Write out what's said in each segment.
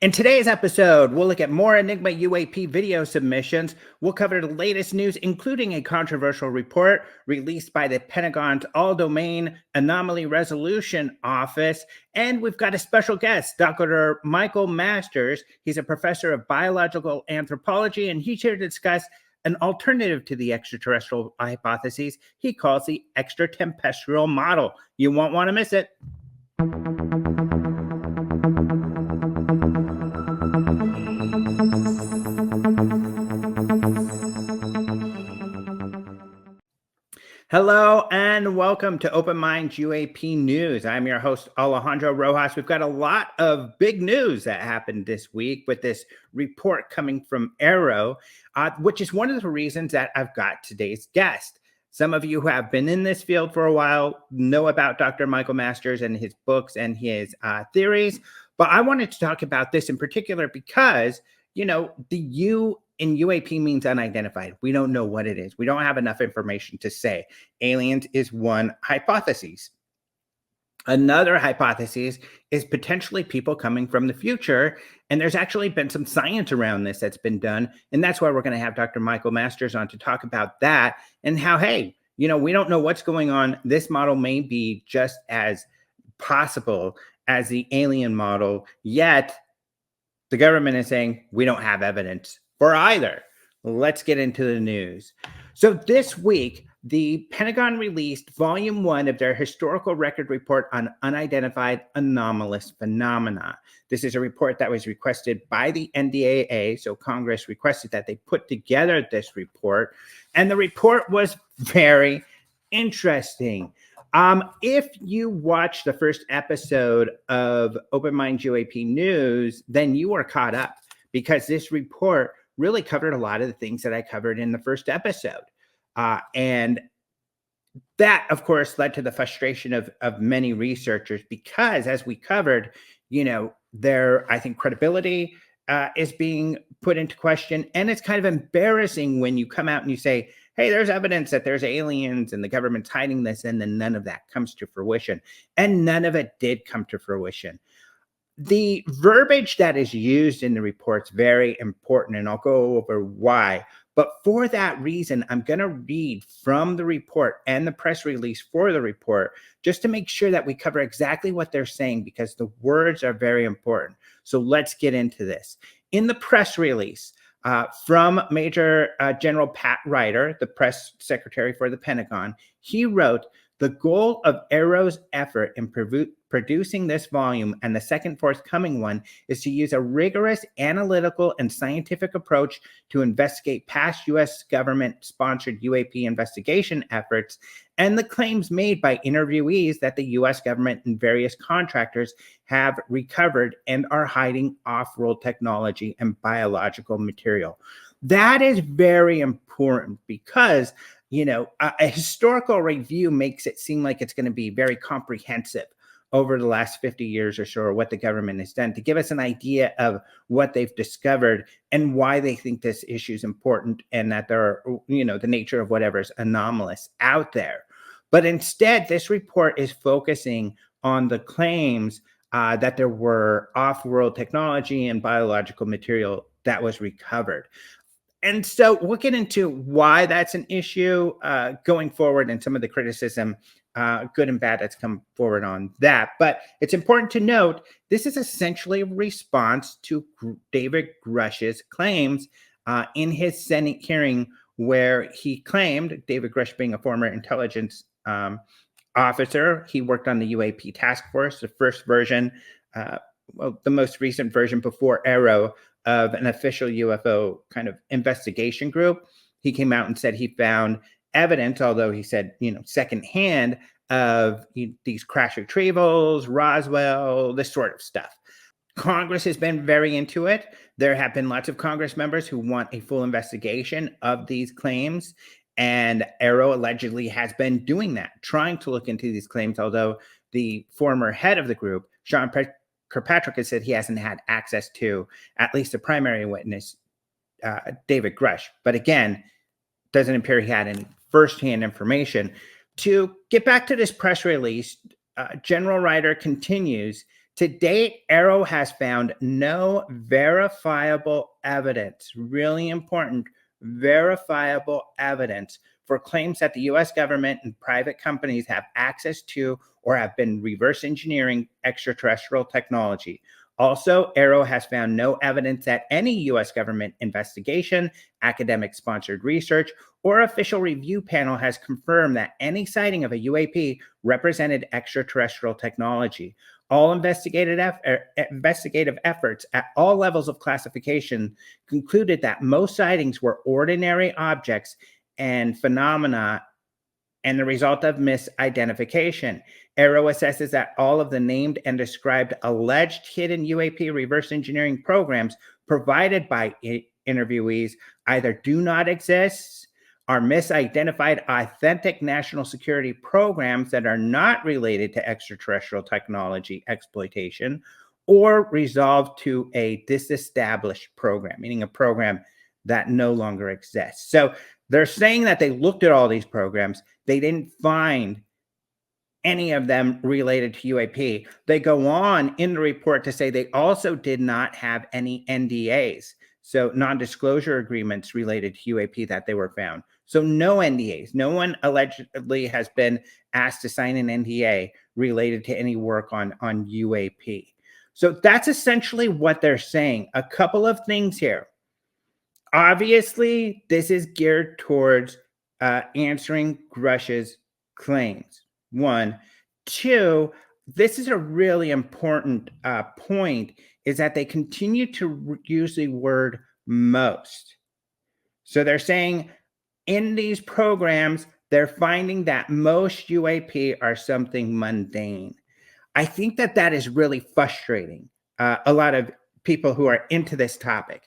In today's episode, we'll look at more Enigma UAP video submissions. We'll cover the latest news, including a controversial report released by the Pentagon's All-Domain Anomaly Resolution Office. And we've got a special guest, Dr. Michael Masters. He's a professor of biological anthropology, and he's here to discuss an alternative to the extraterrestrial hypotheses he calls the extratempestrial model. You won't want to miss it. Hello and welcome to Open Minds UAP News. I'm your host, Alejandro Rojas. We've got a lot of big news that happened this week with this report coming from AARO, which is one of the reasons that I've got today's guest. Some of you who have been in this field for a while know about Dr. Michael Masters and his books and his theories, but I wanted to talk about this in particular because, the U in UAP means unidentified. We don't know what it is. We don't have enough information to say. Aliens is one hypothesis. Another hypothesis is potentially people coming from the future. And there's actually been some science around this that's been done. And that's why we're going to have Dr. Michael Masters on to talk about that and how, hey, we don't know what's going on. This model may be just as possible as the alien model, yet the government is saying we don't have evidence for either. Let's get into the news. So this week, the Pentagon released Volume 1 of their historical record report on unidentified anomalous phenomena. This is a report that was requested by the NDAA, so Congress requested that they put together this report, and the report was very interesting. If you watched the first episode of Open Minds UAP News, then you are caught up because this report really covered a lot of the things that I covered in the first episode. And that, of course, led to the frustration of many researchers because, as we covered, their, I think, credibility is being put into question. And it's kind of embarrassing when you come out and you say, hey, there's evidence that there's aliens and the government's hiding this, and then none of that comes to fruition. And none of it did come to fruition. The verbiage that is used in the report is very important, and I'll go over why. But for that reason, I'm going to read from the report and the press release for the report just to make sure that we cover exactly what they're saying because the words are very important. So let's get into this. In the press release from Major General Pat Ryder, the press secretary for the Pentagon, he wrote, "The goal of AARO's effort in producing this volume and the second forthcoming one is to use a rigorous analytical and scientific approach to investigate past U.S. government-sponsored UAP investigation efforts and the claims made by interviewees that the U.S. government and various contractors have recovered and are hiding off-world technology and biological material." That is very important because a historical review makes it seem like it's going to be very comprehensive over the last 50 years or so, or what the government has done to give us an idea of what they've discovered and why they think this issue is important and that there are, the nature of whatever is anomalous out there. But instead, this report is focusing on the claims that there were off-world technology and biological material that was recovered. And so we'll get into why that's an issue going forward and some of the criticism, good and bad, that's come forward on that. But it's important to note, this is essentially a response to David Grush's claims in his Senate hearing where he claimed, David Grush being a former intelligence officer, he worked on the UAP task force, the first version, the most recent version before AARO, of an official UFO kind of investigation group. He came out and said he found evidence, although he said, secondhand, of these crash retrievals, Roswell, this sort of stuff. Congress has been very into it. There have been lots of Congress members who want a full investigation of these claims. And AARO allegedly has been doing that, trying to look into these claims, although the former head of the group, Sean Kirkpatrick, has said he hasn't had access to at least the primary witness, David Grush. But again, doesn't appear he had any firsthand information. To get back to this press release, General Ryder continues To date, AARO has found no verifiable evidence, really important, verifiable evidence for claims that the US government and private companies have access to or have been reverse engineering extraterrestrial technology. Also, AARO has found no evidence that any US government investigation, academic sponsored research, or official review panel has confirmed that any sighting of a UAP represented extraterrestrial technology. All investigative efforts at all levels of classification concluded that most sightings were ordinary objects and phenomena and the result of misidentification. AARO assesses that all of the named and described alleged hidden UAP reverse engineering programs provided by interviewees either do not exist, are misidentified authentic national security programs that are not related to extraterrestrial technology exploitation, or resolved to a disestablished program, meaning a program that no longer exists. So they're saying that they looked at all these programs. They didn't find any of them related to UAP. They go on in the report to say they also did not have any NDAs, so non-disclosure agreements related to UAP that they were found. So no NDAs. No one allegedly has been asked to sign an NDA related to any work on UAP. So that's essentially what they're saying. A couple of things here. Obviously, this is geared towards answering Grush's claims. One. Two, this is a really important point, is that they continue to use the word most. So they're saying in these programs, they're finding that most UAP are something mundane. I think that that is really frustrating. A lot of people who are into this topic.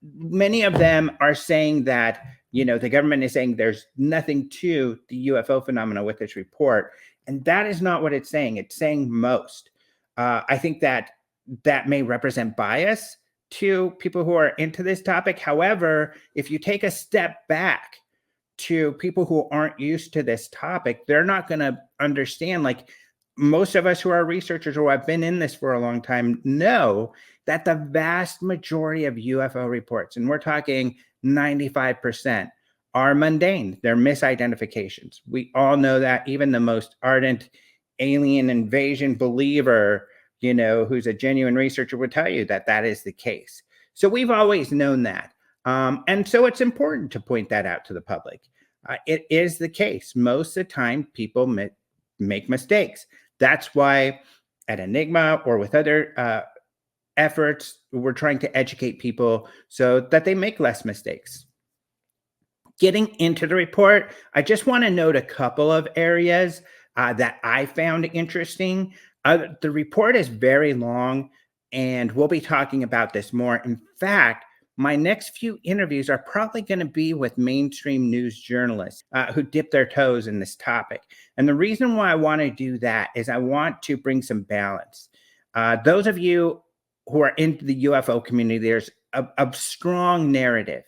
Many of them are saying that, the government is saying there's nothing to the UFO phenomena with this report. And that is not what it's saying. It's saying most. I think that that may represent bias to people who are into this topic. However, if you take a step back to people who aren't used to this topic, they're not going to understand. Like, most of us who are researchers or have been in this for a long time know that the vast majority of UFO reports, and we're talking 95%, are mundane. They're misidentifications. We all know that. Even the most ardent alien invasion believer, who's a genuine researcher, would tell you that that is the case. So we've always known that. And so it's important to point that out to the public. It is the case. Most of the time, people make mistakes. That's why at Enigma or with other efforts, we're trying to educate people so that they make less mistakes. Getting into the report, I just want to note a couple of areas that I found interesting. The report is very long, and we'll be talking about this more. In fact, my next few interviews are probably going to be with mainstream news journalists who dip their toes in this topic. And the reason why I want to do that is I want to bring some balance. Those of you who are into the UFO community, there's a strong narrative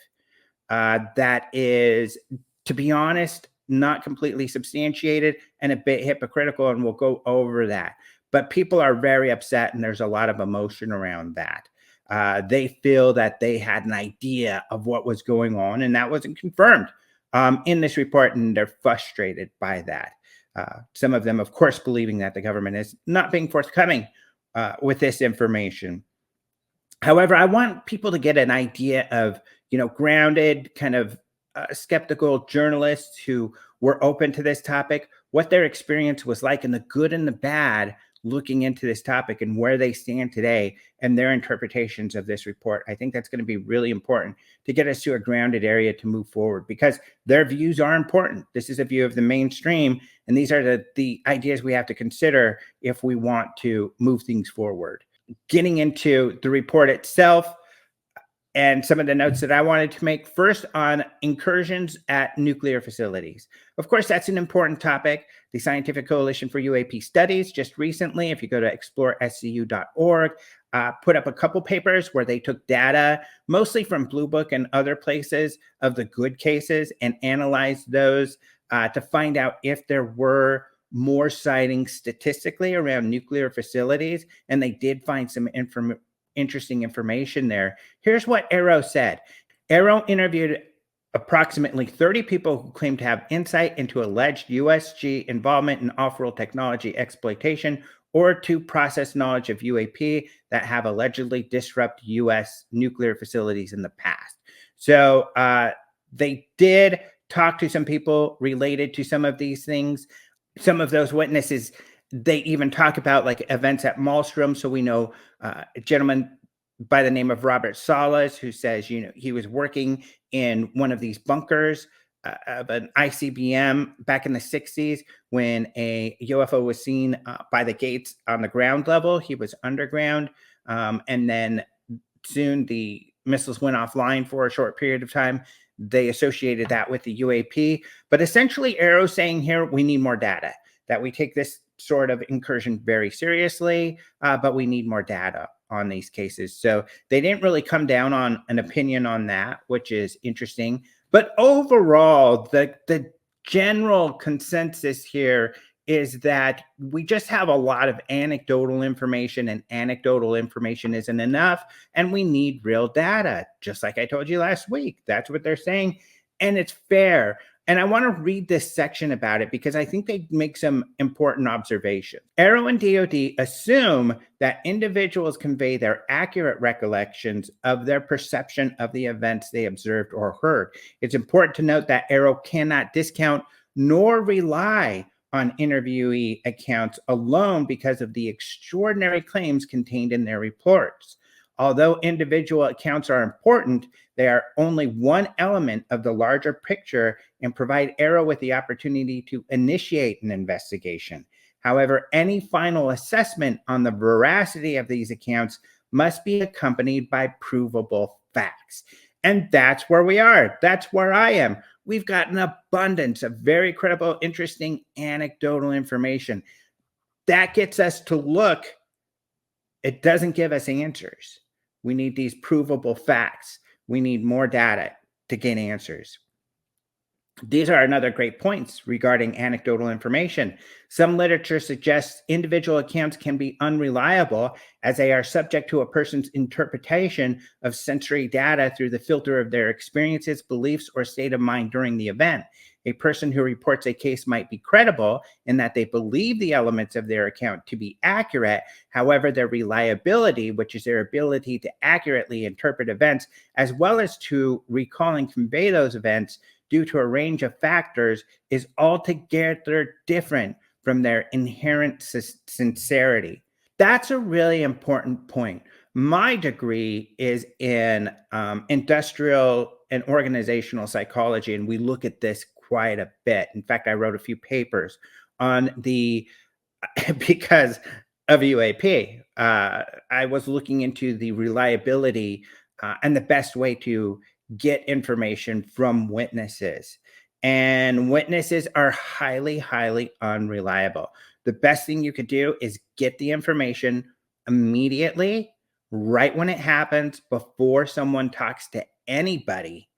that is, to be honest, not completely substantiated and a bit hypocritical, and we'll go over that. But people are very upset, and there's a lot of emotion around that. They feel that they had an idea of what was going on, and that wasn't confirmed in this report, and they're frustrated by that. Some of them, of course, believing that the government is not being forthcoming with this information. However, I want people to get an idea of, grounded, kind of skeptical journalists who were open to this topic, what their experience was like, and the good and the bad looking into this topic, and where they stand today and their interpretations of this report. I think that's going to be really important to get us to a grounded area to move forward, because their views are important. This is a view of the mainstream, and these are the ideas we have to consider if we want to move things forward. Getting into the report itself and some of the notes that I wanted to make, first on incursions at nuclear facilities. Of course, that's an important topic. The Scientific Coalition for UAP Studies just recently, if you go to explorescu.org, put up a couple papers where they took data, mostly from Blue Book and other places, of the good cases and analyzed those to find out if there were more sightings statistically around nuclear facilities, and they did find some interesting information there. Here's what AARO said. AARO interviewed approximately 30 people who claim to have insight into alleged USG involvement in off-world technology exploitation or to process knowledge of UAP that have allegedly disrupted U.S. nuclear facilities in the past. So they did talk to some people related to some of these things. Some of those witnesses, they even talk about like events at Malmstrom. So we know a gentleman by the name of Robert Salas, who says, he was working in one of these bunkers of an ICBM back in the 60s when a UFO was seen by the gates on the ground level. He was underground. And then soon the missiles went offline for a short period of time. They associated that with the UAP. But essentially, AARO saying here, we need more data, that we take this sort of incursion very seriously, but we need more data on these cases. So they didn't really come down on an opinion on that, which is interesting. But overall, the general consensus here is that we just have a lot of anecdotal information, and anecdotal information isn't enough, and we need real data, just like I told you last week. That's what they're saying, and it's fair. And I want to read this section about it because I think they make some important observations. AARO and DoD assume that individuals convey their accurate recollections of their perception of the events they observed or heard. It's important to note that AARO cannot discount nor rely on interviewee accounts alone because of the extraordinary claims contained in their reports. Although individual accounts are important, they are only one element of the larger picture and provide AARO with the opportunity to initiate an investigation. However, any final assessment on the veracity of these accounts must be accompanied by provable facts. And that's where we are. That's where I am. We've got an abundance of very credible, interesting anecdotal information. That gets us to look. It doesn't give us answers. We need these provable facts. We need more data to get answers. These are another great points regarding anecdotal information. Some literature suggests individual accounts can be unreliable as they are subject to a person's interpretation of sensory data through the filter of their experiences, beliefs, or state of mind during the event. A person who reports a case might be credible in that they believe the elements of their account to be accurate. However, their reliability, which is their ability to accurately interpret events, as well as to recall and convey those events, due to a range of factors, is altogether different from their inherent sincerity. That's a really important point. My degree is in industrial and organizational psychology, and we look at this quite a bit. In fact, I wrote a few papers on the, because of UAP, I was looking into the reliability and the best way to get information from witnesses. And witnesses are highly, highly unreliable. The best thing you could do is get the information immediately, right when it happens, before someone talks to anybody.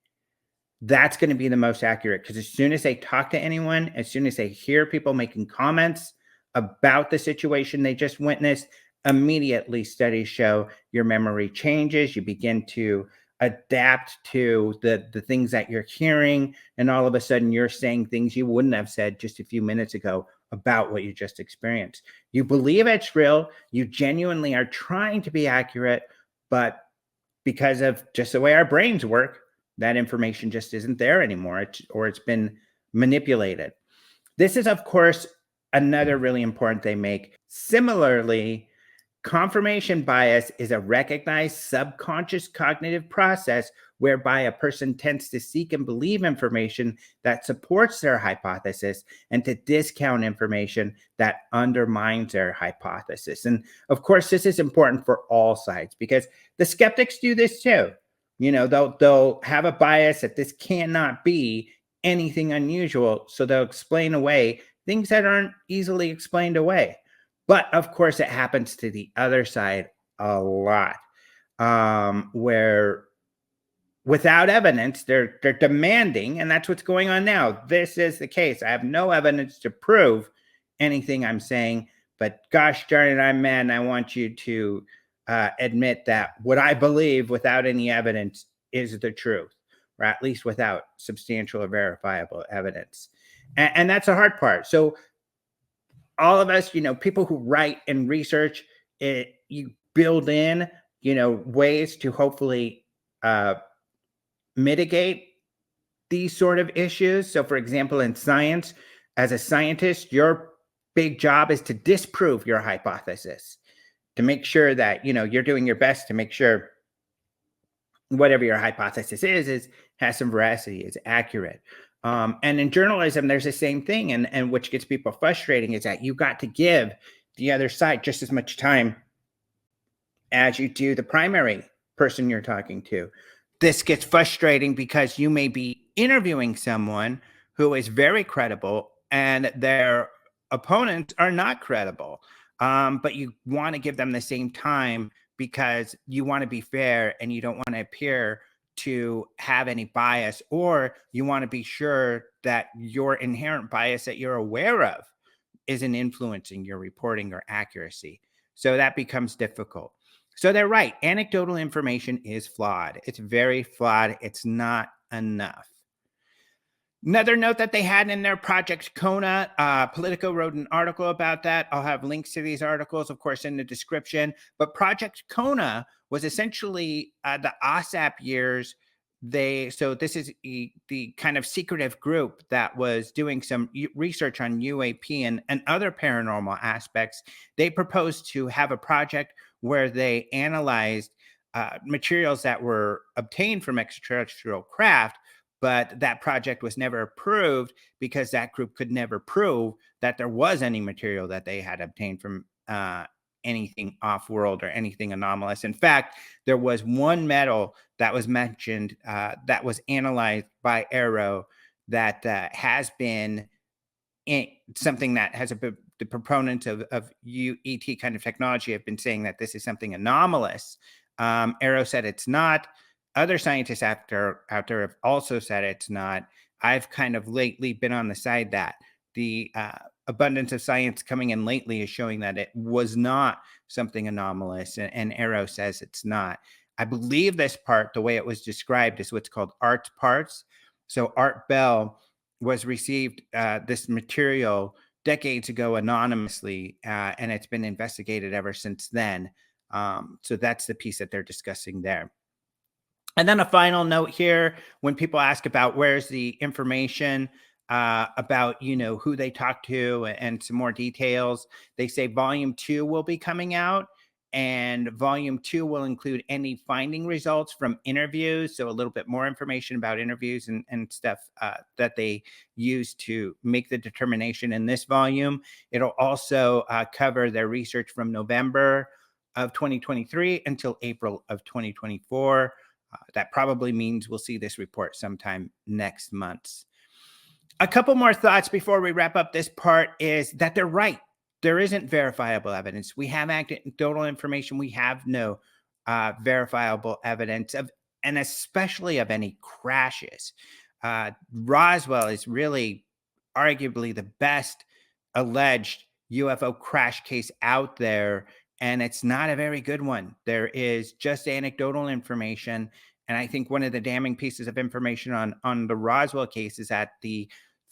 That's going to be the most accurate, because as soon as they talk to anyone, as soon as they hear people making comments about the situation they just witnessed, immediately studies show your memory changes. You begin to adapt to the things that you're hearing, and all of a sudden you're saying things you wouldn't have said just a few minutes ago about what you just experienced. You believe it's real, you genuinely are trying to be accurate, but because of just the way our brains work, that information just isn't there anymore, or it's been manipulated. This is, of course, another really important they make. Similarly, confirmation bias is a recognized subconscious cognitive process whereby a person tends to seek and believe information that supports their hypothesis and to discount information that undermines their hypothesis. And of course, this is important for all sides, because the skeptics do this too. They'll have a bias that this cannot be anything unusual, so they'll explain away things that aren't easily explained away. But of course, it happens to the other side a lot, where without evidence, they're demanding, and that's what's going on now. This is the case. I have no evidence to prove anything I'm saying, but gosh darn it, I'm mad, and I want you to admit that what I believe without any evidence is the truth, or at least without substantial or verifiable evidence. And that's the hard part. So all of us, people who write and research, you build in, ways to hopefully uh, mitigate these sort of issues. So, for example, in science, as a scientist, your big job is to disprove your hypothesis, to make sure that you're doing your best to make sure whatever your hypothesis is has some veracity, is accurate. And in journalism, there's the same thing, and which gets people frustrating is that you got to give the other side just as much time as you do the primary person you're talking to. This gets frustrating because you may be interviewing someone who is very credible and their opponents are not credible. But you want to give them the same time because you want to be fair and you don't want to appear to have any bias, or you want to be sure that your inherent bias that you're aware of isn't influencing your reporting or accuracy. So that becomes difficult. So they're right. Anecdotal information is flawed. It's very flawed. It's not enough. Another note that they had in their Project Kona, Politico wrote an article about that. I'll have links to these articles, of course, in the description. But Project Kona was essentially the OSAP years. So this is the kind of secretive group that was doing some research on UAP and other paranormal aspects. They proposed to have a project where they analyzed materials that were obtained from extraterrestrial craft, but that project was never approved because that group could never prove that there was any material that they had obtained from anything off-world or anything anomalous. In fact, there was one metal that was mentioned that was analyzed by AARO that has been something that has the proponents of UET kind of technology have been saying that this is something anomalous. AARO said it's not. Other scientists out there have also said it's not. I've kind of lately been on the side that the abundance of science coming in lately is showing that it was not something anomalous, and AARO says it's not. I believe this part, the way it was described, is what's called Art parts. So Art Bell was received this material decades ago anonymously, and it's been investigated ever since then. So that's the piece that they're discussing there. And then a final note here, when people ask about where's the information about, who they talked to and some more details, they say volume 2 will be coming out, and volume 2 will include any finding results from interviews. So a little bit more information about interviews and stuff that they use to make the determination in this volume. It'll also cover their research from November of 2023 until April of 2024. That probably means we'll see this report sometime next month. A couple more thoughts before we wrap up this part is that they're right. There isn't verifiable evidence. We have anecdotal information. We have no verifiable evidence of, and especially of any crashes. Roswell is really arguably the best alleged UFO crash case out there, and it's not a very good one. There is just anecdotal information, and I think one of the damning pieces of information on the Roswell case is that the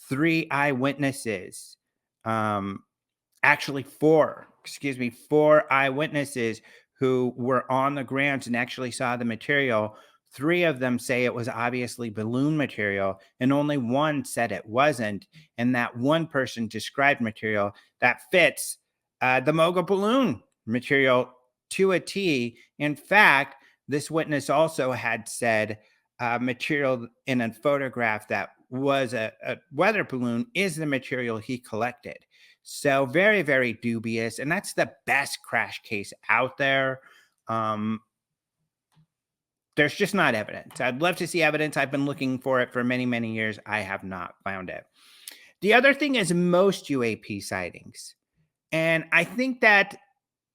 3 eyewitnesses, actually 4 eyewitnesses who were on the grounds and actually saw the material. 3 of them say it was obviously balloon material, and only 1 said it wasn't. And that one person described material that fits the Mogul balloon material to a T. In fact, this witness also had said material in a photograph that was a weather balloon is the material he collected. So very, very dubious. And that's the best crash case out there. There's just not evidence. I'd love to see evidence. I've been looking for it for many, many years. I have not found it. The other thing is most UAP sightings. And I think that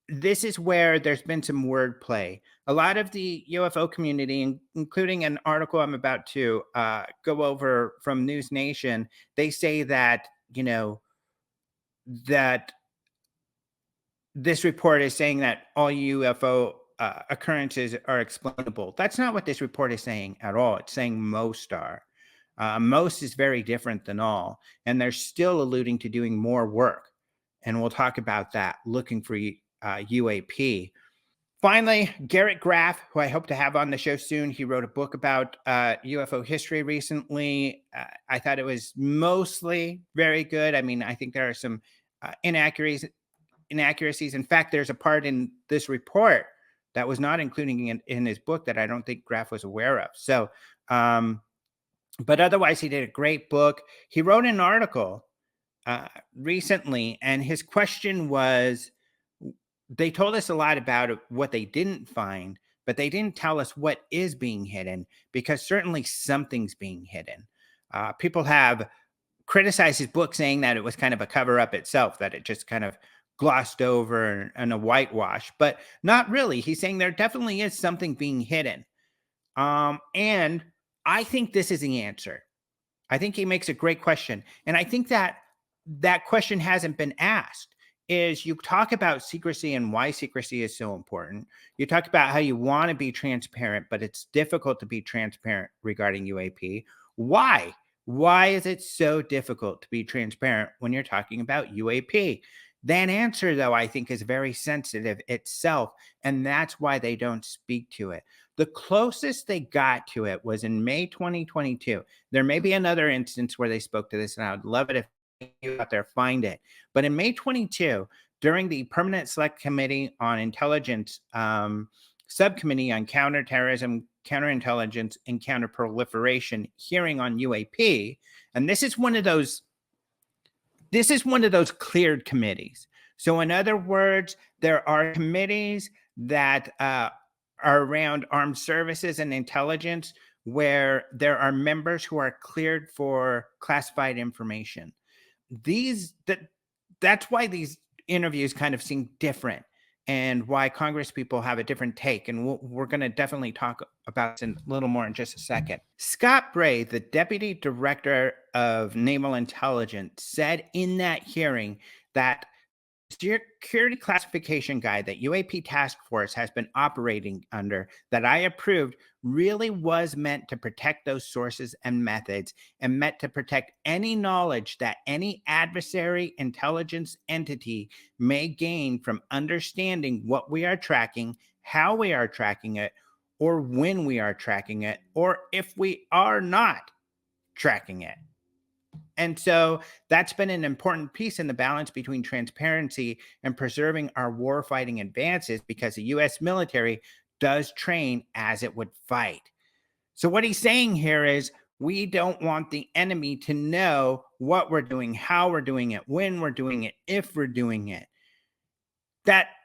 this is where there's been some wordplay. A lot of the UFO community, including an article I'm about to go over from News Nation, they say that, that this report is saying that all UFO occurrences are explainable. That's not what this report is saying at all. It's saying most are. Most is very different than all. And they're still alluding to doing more work. And we'll talk about that, looking for UAP. Finally, Garrett Graff, who I hope to have on the show soon. He wrote a book about UFO history recently. I thought it was mostly very good. I mean, I think there are some inaccuracies. In fact, there's a part in this report that was not including in his book that I don't think Graff was aware of. So, but otherwise, he did a great book. He wrote an article recently, and his question was, they told us a lot about what they didn't find, but they didn't tell us what is being hidden, because certainly something's being hidden. People have criticized his book, saying that it was kind of a cover up itself, that it just kind of glossed over and a whitewash, but not really. He's saying there definitely is something being hidden. And I think this is the answer. I think he makes a great question. And I think that that question hasn't been asked. Is you talk about secrecy and why secrecy is so important. You talk about how you want to be transparent, but it's difficult to be transparent regarding UAP. Why? Why is it so difficult to be transparent when you're talking about UAP? That answer, though, I think is very sensitive itself, and that's why they don't speak to it. The closest they got to it was in May 2022. There may be another instance where they spoke to this, and I would love it if you out there find it. But in May 22, during the Permanent Select Committee on Intelligence Subcommittee on Counterterrorism, Counterintelligence, and Counterproliferation hearing on UAP, and this is one of those cleared committees. So in other words, there are committees that are around armed services and intelligence where there are members who are cleared for classified information. That's why these interviews kind of seem different, and why Congress people have a different take. And we're going to definitely talk about this a little more in just a second. Scott Bray, the Deputy Director of Naval Intelligence, said in that hearing that security classification guide that UAP Task Force has been operating under, that I approved, really was meant to protect those sources and methods, and meant to protect any knowledge that any adversary intelligence entity may gain from understanding what we are tracking, how we are tracking it, or when we are tracking it, or if we are not tracking it. And so that's been an important piece in the balance between transparency and preserving our warfighting advances, because the U.S. military does train as it would fight. So what he's saying here is we don't want the enemy to know what we're doing, how we're doing it, when we're doing it, if we're doing it.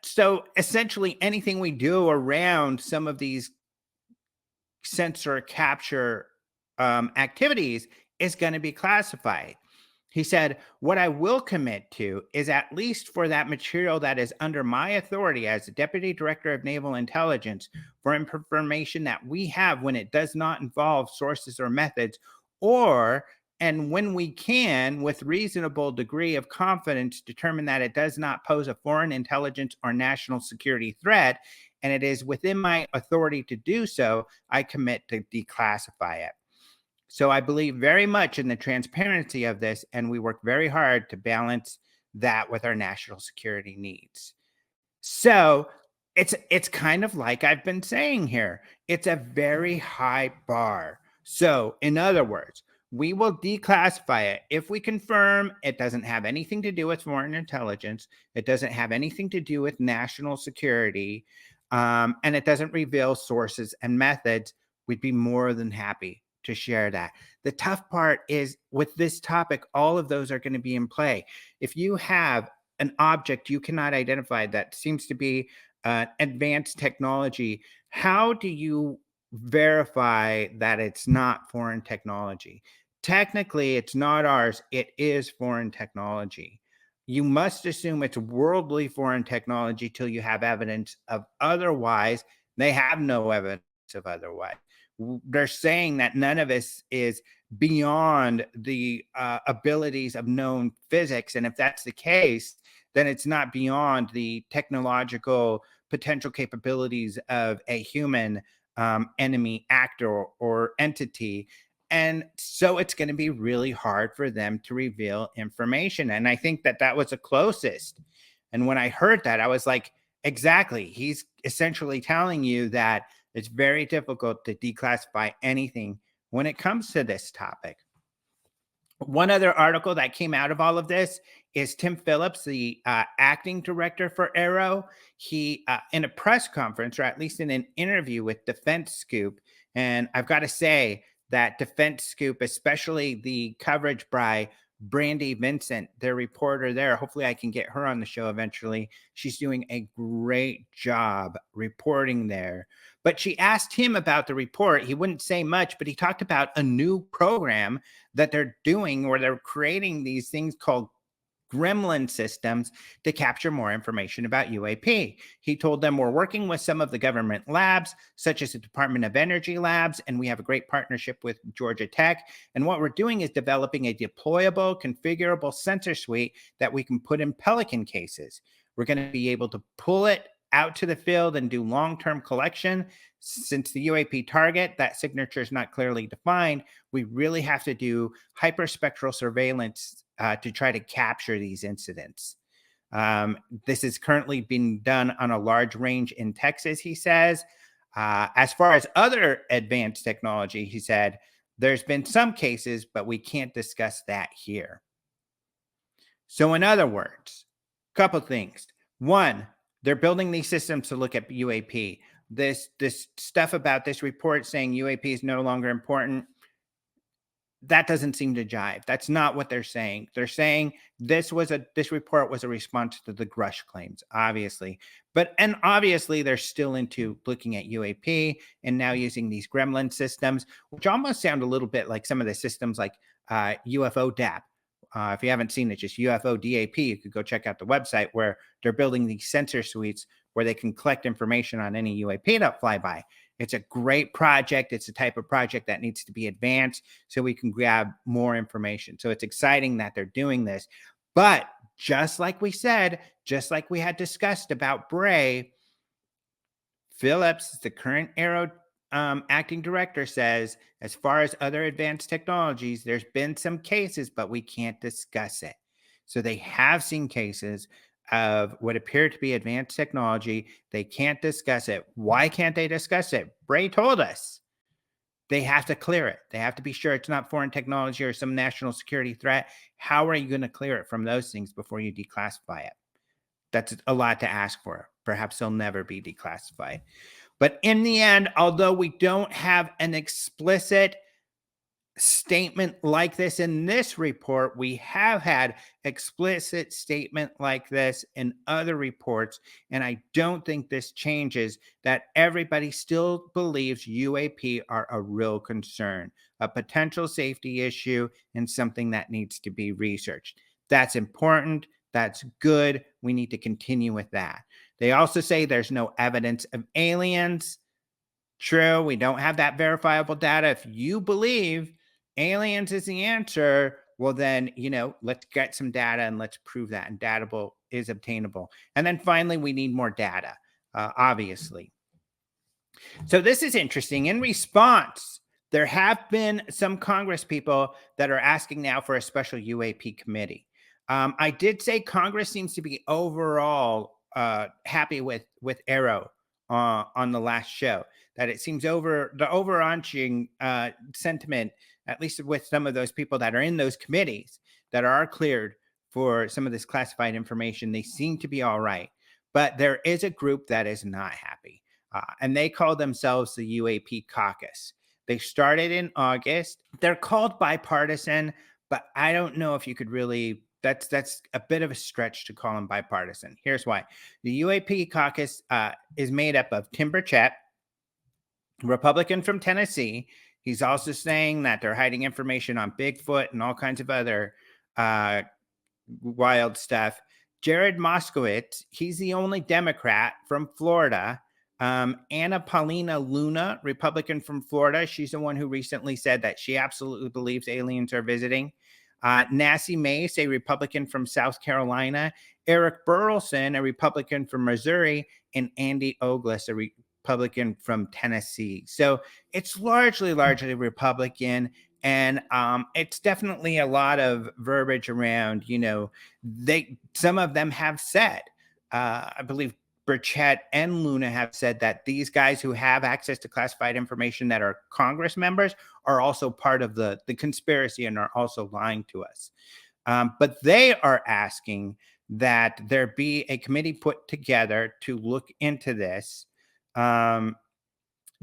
So essentially anything we do around some of these sensor capture activities is going to be classified. He said, what I will commit to is, at least for that material that is under my authority as the Deputy Director of Naval Intelligence, for information that we have when it does not involve sources or methods, and when we can, with reasonable degree of confidence, determine that it does not pose a foreign intelligence or national security threat, and it is within my authority to do so, I commit to declassify it. So I believe very much in the transparency of this, and we work very hard to balance that with our national security needs. So it's kind of like I've been saying here. It's a very high bar. So in other words, we will declassify it if we confirm it doesn't have anything to do with foreign intelligence, it doesn't have anything to do with national security, and it doesn't reveal sources and methods. We'd be more than happy to share that. The tough part is, with this topic, all of those are going to be in play. If you have an object you cannot identify that seems to be advanced technology, how do you verify that it's not foreign technology? Technically, it's not ours. It is foreign technology. You must assume it's worldly foreign technology till you have evidence of otherwise. They have no evidence of otherwise. They're saying that none of this is beyond the abilities of known physics. And if that's the case, then it's not beyond the technological potential capabilities of a human enemy actor or entity. And so it's going to be really hard for them to reveal information. And I think that that was the closest. And when I heard that, I was like, exactly. He's essentially telling you that it's very difficult to declassify anything when it comes to this topic. One other article that came out of all of this is Tim Phillips, the acting director for AARO. He, in a press conference, or at least in an interview with Defense Scoop, and I've got to say that Defense Scoop, especially the coverage by Brandy Vincent, their reporter there, hopefully I can get her on the show eventually. She's doing a great job reporting there. But she asked him about the report. He wouldn't say much, but he talked about a new program that they're doing where they're creating these things called Gremlin Systems to capture more information about UAP. He told them, we're working with some of the government labs, such as the Department of Energy labs, and we have a great partnership with Georgia Tech. And what we're doing is developing a deployable, configurable sensor suite that we can put in Pelican cases. We're going to be able to pull it out to the field and do long-term collection. Since the UAP target, that signature is not clearly defined, we really have to do hyperspectral surveillance to try to capture these incidents. This is currently being done on a large range in Texas, he says. As far as other advanced technology, he said, there's been some cases, but we can't discuss that here. So in other words, a couple things. One, they're building these systems to look at UAP. This stuff about this report saying UAP is no longer important, that doesn't seem to jive. That's not what they're saying. They're saying this report was a response to the Grush claims, obviously. And obviously they're still into looking at UAP and now using these Gremlin systems, which almost sound a little bit like some of the systems like UFO DAP. If you haven't seen it, just UFO DAP, you could go check out the website where they're building these sensor suites where they can collect information on any UAP that fly by. It's a great project. It's a type of project that needs to be advanced so we can grab more information. So it's exciting that they're doing this. But just like we said, just like we had discussed about Bray, Phillips, the current AARO acting director, says, as far as other advanced technologies, there's been some cases, but we can't discuss it. So they have seen cases of what appear to be advanced technology. They can't discuss it. Why can't they discuss it? Bray told us they have to clear it. They have to be sure it's not foreign technology or some national security threat. How are you going to clear it from those things before you declassify it? That's a lot to ask for. Perhaps they'll never be declassified. But in the end, although we don't have an explicit statement like this in this report, we have had explicit statement like this in other reports, and I don't think this changes that everybody still believes UAP are a real concern, a potential safety issue, and something that needs to be researched. That's important. That's good. We need to continue with that. They also say there's no evidence of aliens. True, we don't have that verifiable data. If you believe aliens is the answer, well then, let's get some data and let's prove that. And Datable is obtainable. And then finally, we need more data, obviously. So this is interesting. In response, there have been some Congress people that are asking now for a special UAP committee. I did say Congress seems to be overall happy with AARO on the last show, that it seems the overarching sentiment, at least with some of those people that are in those committees that are cleared for some of this classified information, they seem to be all right. But there is a group that is not happy, and they call themselves the UAP Caucus. They started in August. They're called Bipartisan, but I don't know if you could really, that's a bit of a stretch to call them bipartisan. Here's why. The UAP Caucus is made up of Tim Burchett, Republican from Tennessee. He's also saying that they're hiding information on Bigfoot and all kinds of other wild stuff. Jared Moskowitz, he's the only Democrat from Florida. Anna Paulina Luna, Republican from Florida. She's the one who recently said that she absolutely believes aliens are visiting. Nancy Mace, a Republican from South Carolina. Eric Burleson, a Republican from Missouri. And Andy Ogles, a Republican from Tennessee. So it's largely Republican. And it's definitely a lot of verbiage around, some of them have said, I believe Burchett and Luna have said that these guys who have access to classified information that are Congress members are also part of the conspiracy and are also lying to us. But they are asking that there be a committee put together to look into this. The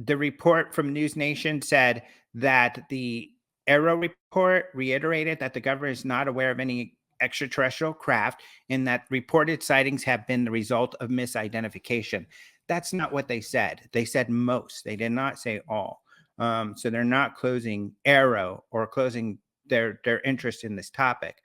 report from News Nation said that the AARO report reiterated that the government is not aware of any extraterrestrial craft and that reported sightings have been the result of misidentification. That's not what they said. They said most. They did not say all. So they're not closing AARO or closing their interest in this topic.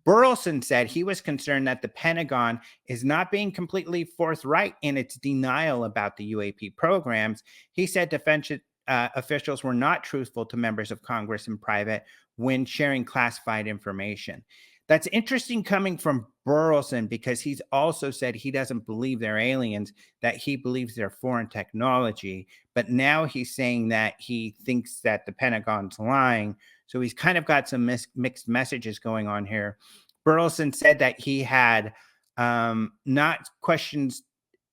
Burleson said he was concerned that the Pentagon is not being completely forthright in its denial about the UAP programs. He said defense officials were not truthful to members of Congress in private when sharing classified information. That's interesting coming from Burleson because he's also said he doesn't believe they're aliens, that he believes they're foreign technology. But now he's saying that he thinks that the Pentagon's lying. So he's kind of got some mixed messages going on here. Burleson said that he had not questioned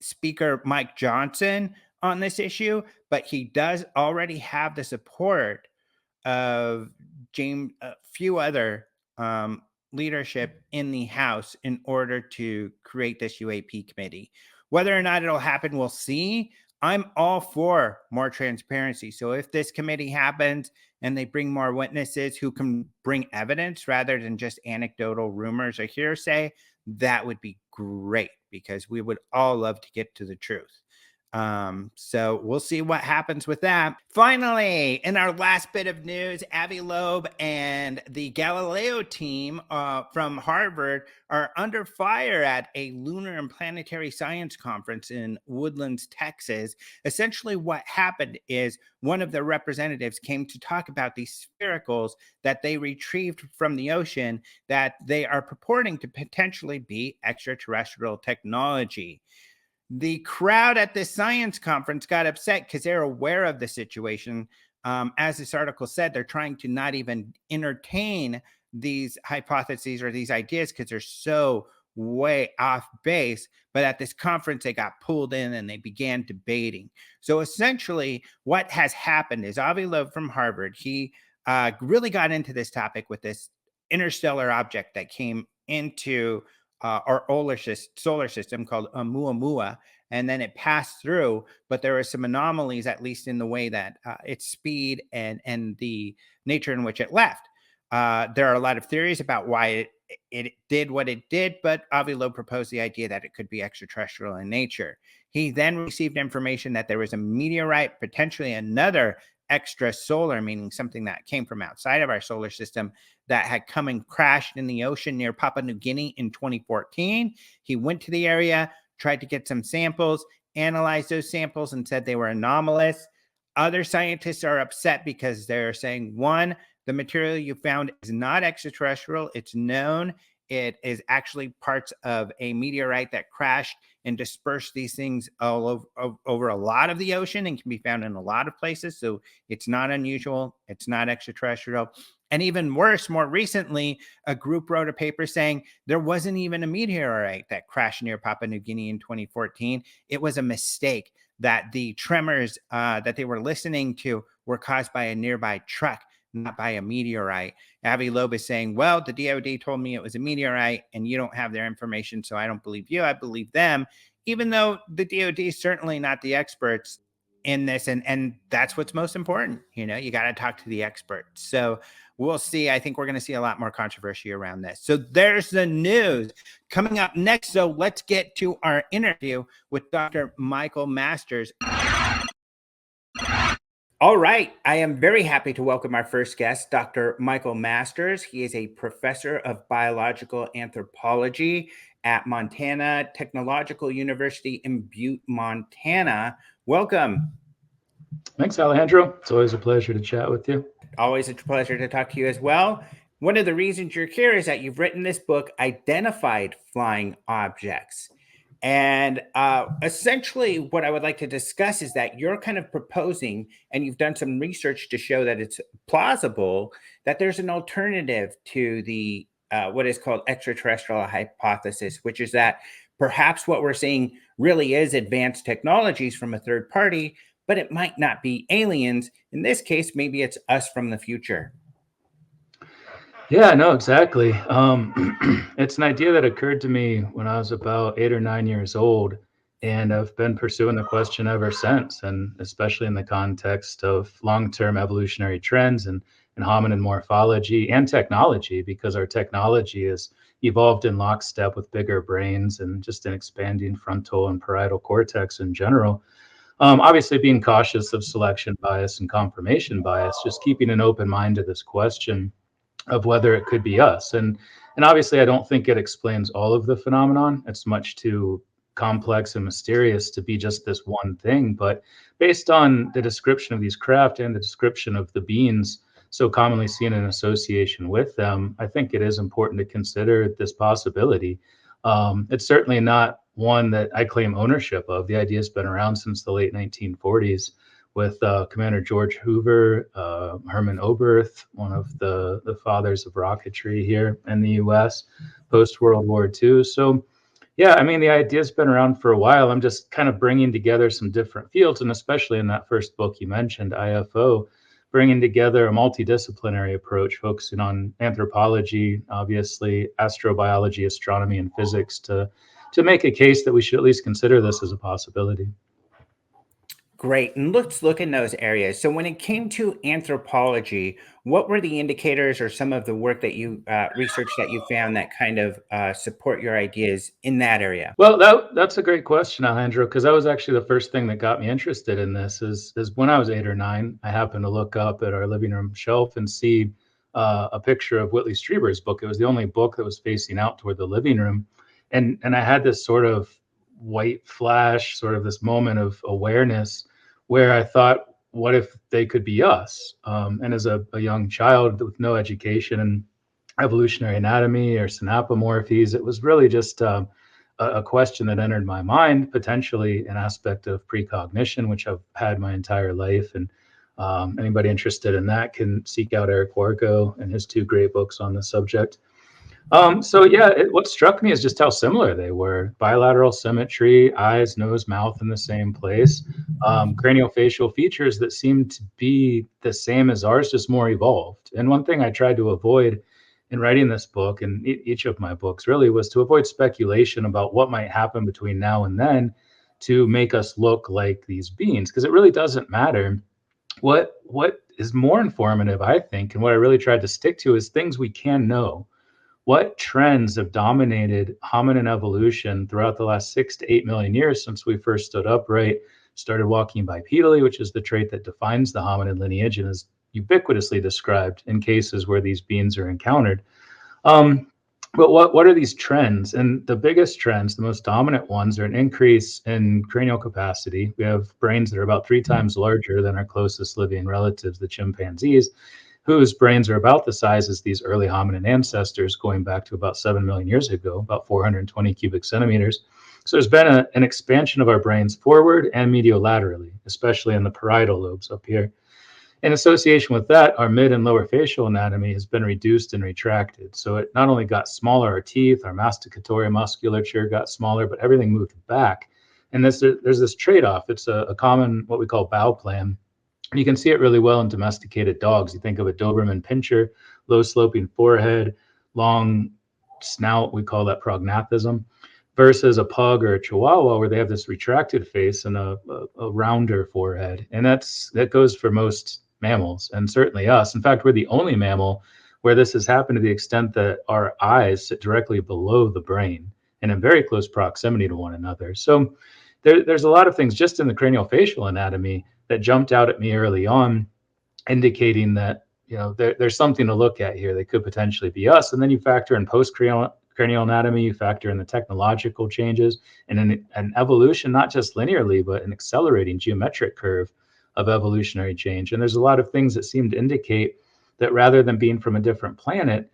Speaker Mike Johnson on this issue, but he does already have the support of a few other leadership in the House in order to create this UAP committee. Whether or not it'll happen, we'll see. I'm all for more transparency. So if this committee happens and they bring more witnesses who can bring evidence rather than just anecdotal rumors or hearsay, that would be great because we would all love to get to the truth. So we'll see what happens with that. Finally, in our last bit of news, ABYL and the Galileo team from Harvard are under fire at a lunar and planetary science conference in Woodlands, Texas. Essentially, what happened is one of their representatives came to talk about these sphericals that they retrieved from the ocean that they are purporting to potentially be extraterrestrial technology. The crowd at this science conference got upset because they're aware of the situation. As this article said, they're trying to not even entertain these hypotheses or these ideas because they're so way off base. But at this conference, they got pulled in and they began debating. So essentially, what has happened is ABYL from Harvard, he really got into this topic with this interstellar object that came into our solar system called Oumuamua, and then it passed through. But there were some anomalies, at least in the way that its speed and the nature in which it left. There are a lot of theories about why it did what it did, but ABYL proposed the idea that it could be extraterrestrial in nature. He then received information that there was a meteorite, potentially another extrasolar, meaning something that came from outside of our solar system, that had come and crashed in the ocean near Papua New Guinea in 2014. He went to the area, tried to get some samples, analyzed those samples, and said they were anomalous. Other scientists are upset because they're saying, one, the material you found is not extraterrestrial. It's known. It is actually parts of a meteorite that crashed and dispersed these things all over a lot of the ocean and can be found in a lot of places. So it's not unusual. It's not extraterrestrial. And even worse, more recently, a group wrote a paper saying there wasn't even a meteorite that crashed near Papua New Guinea in 2014. It was a mistake, that the tremors that they were listening to were caused by a nearby truck, not by a meteorite. ABYL is saying, well, the DoD told me it was a meteorite and you don't have their information, so I don't believe you, I believe them, even though the DoD is certainly not the experts in this. And that's what's most important. You got to talk to the experts. So we'll see. I think we're going to see a lot more controversy around this. So there's the news coming up next. So let's get to our interview with Dr. Michael Masters. All right. I am very happy to welcome our first guest, Dr. Michael Masters. He is a professor of biological anthropology at Montana Technological University in Butte, Montana. Welcome. Thanks, Alejandro. It's always a pleasure to chat with you. Always a pleasure to talk to you as well. One of the reasons you're here is that you've written this book, Identified Flying Objects. And essentially, what I would like to discuss is that you're kind of proposing, and you've done some research to show that it's plausible, that there's an alternative to the what is called extraterrestrial hypothesis, which is that perhaps what we're seeing really is advanced technologies from a third party, but it might not be aliens. In this case, maybe it's us from the future. Yeah, no, exactly. It's an idea that occurred to me when I was about 8 or 9 years old, and I've been pursuing the question ever since, and especially in the context of long-term evolutionary trends and hominin morphology and technology, because our technology has evolved in lockstep with bigger brains and just an expanding frontal and parietal cortex in general. Obviously, being cautious of selection bias and confirmation bias, just keeping an open mind to this question of whether it could be us. And obviously, I don't think it explains all of the phenomenon. It's much too complex and mysterious to be just this one thing. But based on the description of these craft and the description of the beings so commonly seen in association with them, I think it is important to consider this possibility. It's certainly not one that I claim ownership of. The idea has been around since the late 1940s with Commander George Hoover, Herman Oberth, one of the fathers of rocketry here in the U.S. post-World War II. So, yeah, I mean, the idea's been around for a while. I'm just kind of bringing together some different fields, and especially in that first book you mentioned, IFO, bringing together a multidisciplinary approach focusing on anthropology, obviously, astrobiology, astronomy, and physics to make a case that we should at least consider this as a possibility. Great. And let's look in those areas. So when it came to anthropology, what were the indicators or some of the work that you research that you found that kind of support your ideas in that area? Well, that's a great question, Alejandro, because that was actually the first thing that got me interested in this is when I was 8 or 9, I happened to look up at our living room shelf and see a picture of Whitley Strieber's book. It was the only book that was facing out toward the living room. And I had this sort of white flash, sort of this moment of awareness where I thought, what if they could be us? And as a young child with no education in evolutionary anatomy or synapomorphies, it was really just a question that entered my mind, potentially an aspect of precognition, which I've had my entire life. And anybody interested in that can seek out Eric Wargo and his 2 great books on the subject. So yeah, what struck me is just how similar they were. Bilateral symmetry, eyes, nose, mouth in the same place, craniofacial features that seemed to be the same as ours, just more evolved. And one thing I tried to avoid in writing this book, and each of my books really, was to avoid speculation about what might happen between now and then to make us look like these beings, because it really doesn't matter. What is more informative, I think, and what I really tried to stick to is things we can know. What trends have dominated hominin evolution throughout the last 6 to 8 million years since we first stood upright, started walking bipedally, which is the trait that defines the hominid lineage and is ubiquitously described in cases where these beings are encountered. But what are these trends? And the biggest trends, the most dominant ones, are an increase in cranial capacity. We have brains that are about 3 times larger than our closest living relatives, the chimpanzees, whose brains are about the size as these early hominin ancestors going back to about 7 million years ago, about 420 cubic centimeters. So there's been an expansion of our brains forward and mediolaterally, especially in the parietal lobes up here. In association with that, our mid and lower facial anatomy has been reduced and retracted. So it not only got smaller, our teeth, our masticatory musculature got smaller, but everything moved back. And there's this trade-off. It's a common, what we call bow plan. You can see it really well in domesticated dogs. You think of a Doberman Pinscher, low sloping forehead, long snout, we call that prognathism, versus a pug or a Chihuahua where they have this retracted face and a rounder forehead. And that goes for most mammals and certainly us. In fact, we're the only mammal where this has happened to the extent that our eyes sit directly below the brain and in very close proximity to one another. So there's a lot of things just in the craniofacial anatomy that jumped out at me early on, indicating that there's something to look at here. They could potentially be us. And then you factor in post-cranial cranial anatomy, you factor in the technological changes, and an evolution, not just linearly, but an accelerating geometric curve of evolutionary change. And there's a lot of things that seem to indicate that rather than being from a different planet,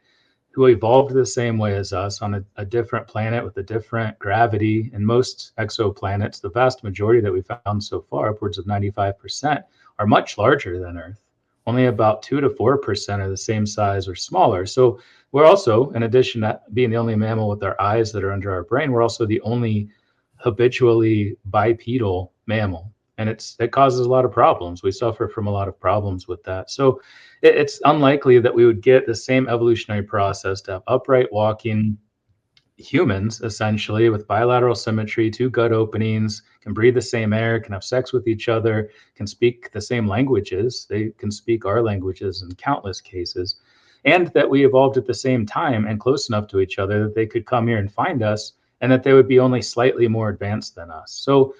who evolved the same way as us on a different planet with a different gravity. And most exoplanets, the vast majority that we've found so far, upwards of 95%, are much larger than Earth. Only about 2 to 4% are the same size or smaller. So we're also, in addition to being the only mammal with our eyes that are under our brain, we're also the only habitually bipedal mammal. And it causes a lot of problems. We suffer from a lot of problems with that. So it's unlikely that we would get the same evolutionary process to have upright walking humans, essentially, with bilateral symmetry, 2 gut openings, can breathe the same air, can have sex with each other, can speak the same languages. They can speak our languages in countless cases. And that we evolved at the same time and close enough to each other that they could come here and find us, and that they would be only slightly more advanced than us. So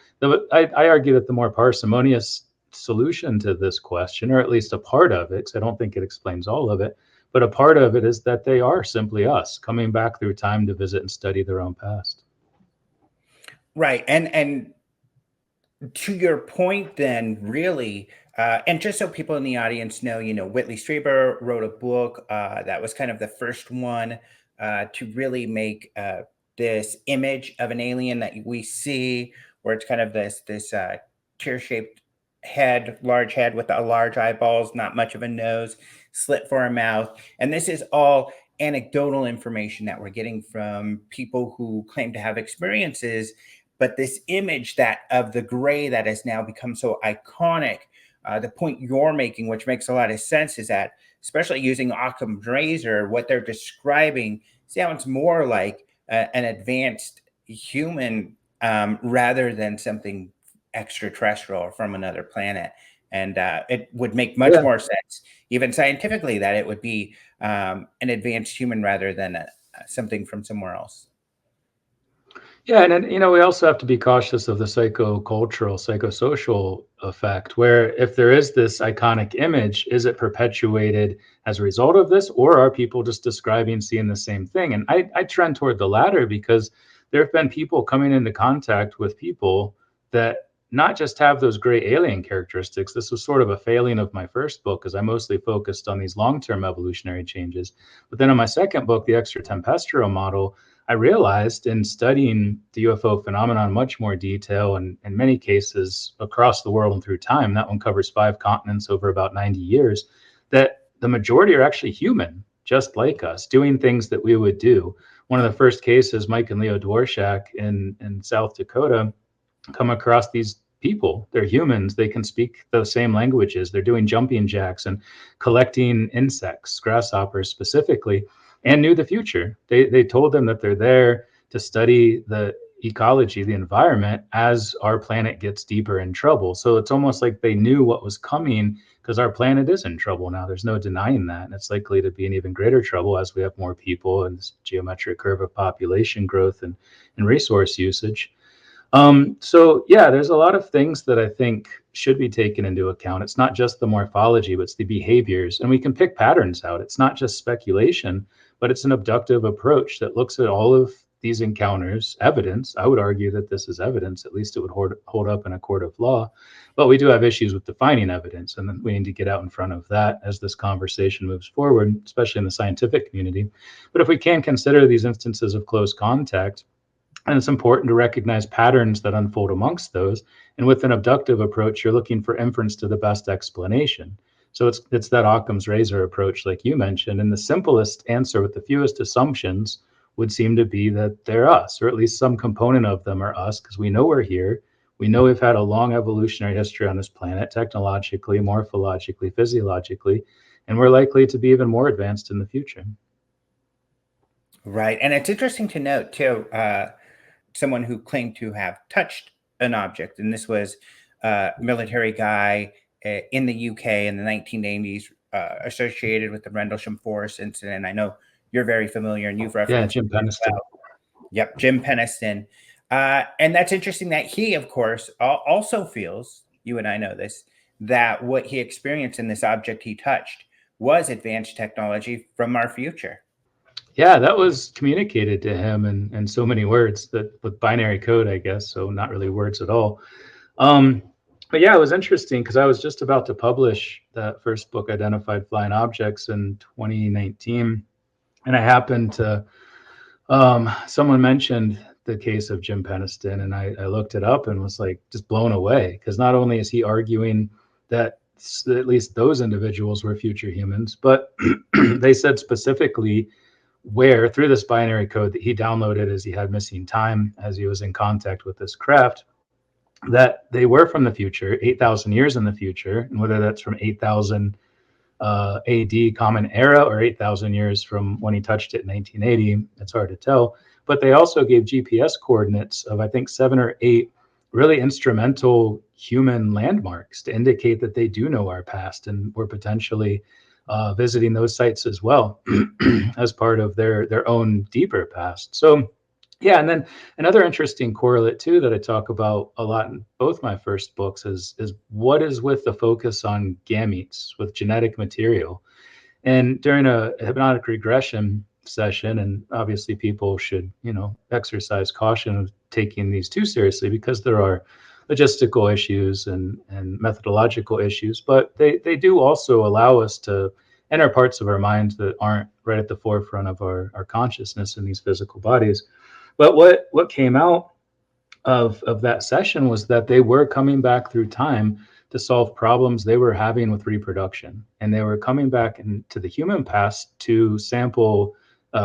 I argue that the more parsimonious solution to this question, or at least a part of it, because I don't think it explains all of it, but a part of it is that they are simply us coming back through time to visit and study their own past. Right. And to your point, then, really, and just so people in the audience know, Whitley Strieber wrote a book that was kind of the first one to really make this image of an alien that we see, where it's kind of this tear-shaped head, large head with large eyeballs, not much of a nose, slit for a mouth. And this is all anecdotal information that we're getting from people who claim to have experiences. But this image that of the gray that has now become so iconic, the point you're making, which makes a lot of sense, is that especially using Occam's razor, what they're describing sounds more like an advanced human rather than something extraterrestrial or from another planet. And it would make much more sense, even scientifically, that it would be an advanced human rather than something from somewhere else. Yeah, and then, we also have to be cautious of the psychocultural, psychosocial effect, where if there is this iconic image, is it perpetuated as a result of this, or are people just describing, seeing the same thing? And I trend toward the latter, because there have been people coming into contact with people that not just have those great alien characteristics. This was sort of a failing of my first book, because I mostly focused on these long-term evolutionary changes. But then in my second book, the Extratempestrial Model, I realized in studying the UFO phenomenon in much more detail, and in many cases across the world and through time, that one covers 5 continents over about 90 years, that the majority are actually human, just like us, doing things that we would do. One of the first cases, Mike and Leo Dworshak in South Dakota, come across these people. They're humans. They can speak the same languages. They're doing jumping jacks and collecting insects, grasshoppers specifically, and knew the future. They told them that they're there to study the ecology, the environment, as our planet gets deeper in trouble. So it's almost like they knew what was coming, because our planet is in trouble now. There's no denying that. And it's likely to be in even greater trouble as we have more people and this geometric curve of population growth and resource usage. So yeah, there's a lot of things that I think should be taken into account. It's not just the morphology, but it's the behaviors, and we can pick patterns out. It's not just speculation, but it's an abductive approach that looks at all of these encounters, evidence. I would argue that this is evidence. At least it would hold up in a court of law. But we do have issues with defining evidence, and then we need to get out in front of that as this conversation moves forward, especially in the scientific community. But if we can consider these instances of close contact, and it's important to recognize patterns that unfold amongst those. And with an abductive approach, you're looking for inference to the best explanation. So it's that Occam's razor approach, like you mentioned. And the simplest answer with the fewest assumptions would seem to be that they're us, or at least some component of them are us, because we know we're here. We know we've had a long evolutionary history on this planet, technologically, morphologically, physiologically, and we're likely to be even more advanced in the future. Right. And it's interesting to note, too, someone who claimed to have touched an object, and this was a military guy in the UK in the 1980s, associated with the Rendlesham Forest incident. I know you're very familiar, and you've referenced Jim Peniston. Yep, Jim Peniston. And that's interesting that he, of course, also feels, you and I know this, that what he experienced in this object he touched was advanced technology from our future. Yeah, that was communicated to him in so many words that with binary code, I guess, so not really words at all. Um, but yeah, it was interesting because I was just about to publish that first book, Identified Flying Objects, in 2019, and I happened to someone mentioned the case of Jim Peniston, and I looked it up and was like just blown away because not only is he arguing that at least those individuals were future humans, but they said specifically where through this binary code that he downloaded as he had missing time as he was in contact with this craft, that they were from the future, 8,000 years in the future, and whether that's from 8,000 AD Common Era or 8,000 years from when he touched it in 1980, it's hard to tell. But they also gave GPS coordinates of, I think, 7 or 8 really instrumental human landmarks to indicate that they do know our past and were potentially visiting those sites as well as part of their own deeper past. So yeah, and then another interesting correlate too that I talk about a lot in both my first books is what is with the focus on gametes with genetic material. And during a hypnotic regression session, and obviously people should, exercise caution of taking these too seriously because there are logistical issues and methodological issues, but they do also allow us to enter parts of our minds that aren't right at the forefront of our consciousness in these physical bodies. But what came out of that session was that they were coming back through time to solve problems they were having with reproduction, and they were coming back into the human past to sample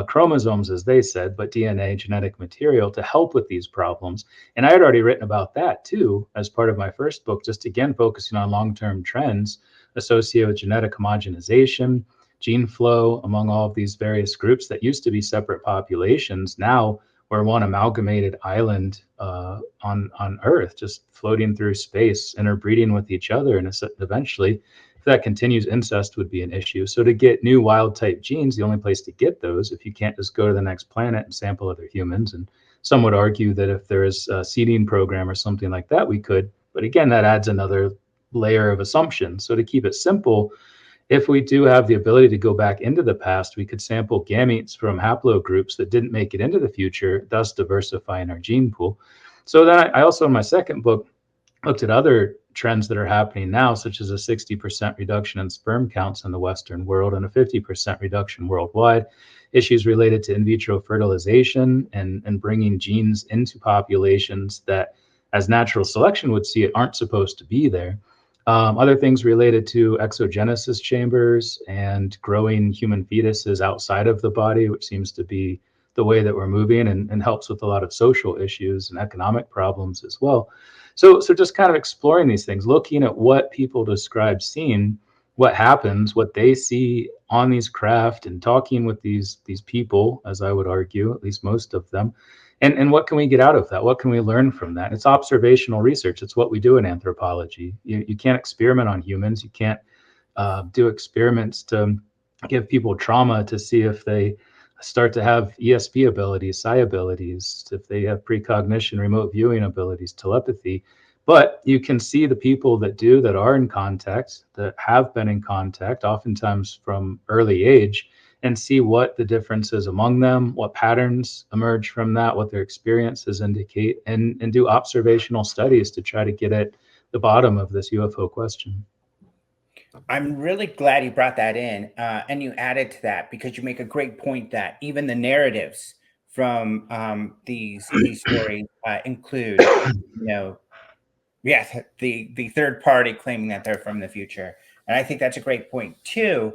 chromosomes, as they said, but DNA, genetic material, to help with these problems. And I had already written about that too as part of my first book, just again focusing on long-term trends associated with genetic homogenization, gene flow among all of these various groups that used to be separate populations. Now we're one amalgamated island on Earth, just floating through space, interbreeding with each other, and eventually, if that continues, incest would be an issue. So to get new wild type genes, the only place to get those, if you can't just go to the next planet and sample other humans, and some would argue that if there is a seeding program or something like that, we could. But again, that adds another layer of assumption. So to keep it simple, if we do have the ability to go back into the past, we could sample gametes from haplogroups that didn't make it into the future, thus diversifying our gene pool. So then I also, in my second book, looked at other trends that are happening now, such as a 60% reduction in sperm counts in the Western world and a 50% reduction worldwide, issues related to in vitro fertilization and bringing genes into populations that, as natural selection would see it, aren't supposed to be there. Other things related to exogenesis chambers and growing human fetuses outside of the body, which seems to be the way that we're moving and helps with a lot of social issues and economic problems as well. So just kind of exploring these things, looking at what people describe seeing, what happens, what they see on these craft, and talking with these people, as I would argue, at least most of them, and what can we get out of that? What can we learn from that? It's observational research. It's what we do in anthropology. You can't experiment on humans. You can't do experiments to give people trauma to see if they start to have ESP abilities, psi abilities, if they have precognition, remote viewing abilities, telepathy. But you can see the people that do, that are in contact, that have been in contact, oftentimes from early age, and see what the difference is among them, what patterns emerge from that, what their experiences indicate, and do observational studies to try to get at the bottom of this UFO question. I'm really glad you brought that in, and you added to that because you make a great point that even the narratives from these stories include, yes, the third party claiming that they're from the future, and I think that's a great point too.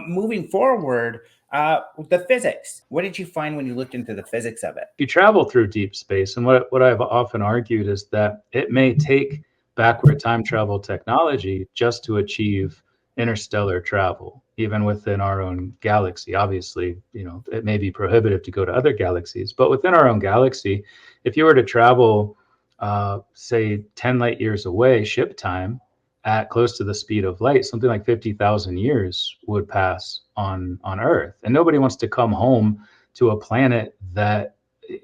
Moving forward, the physics. What did you find when you looked into the physics of it? You travel through deep space, and what I've often argued is that it may take backward time travel technology just to achieve interstellar travel, even within our own galaxy. Obviously, it may be prohibitive to go to other galaxies, but within our own galaxy, if you were to travel, say, 10 light years away, ship time, at close to the speed of light, something like 50,000 years would pass on Earth. And nobody wants to come home to a planet that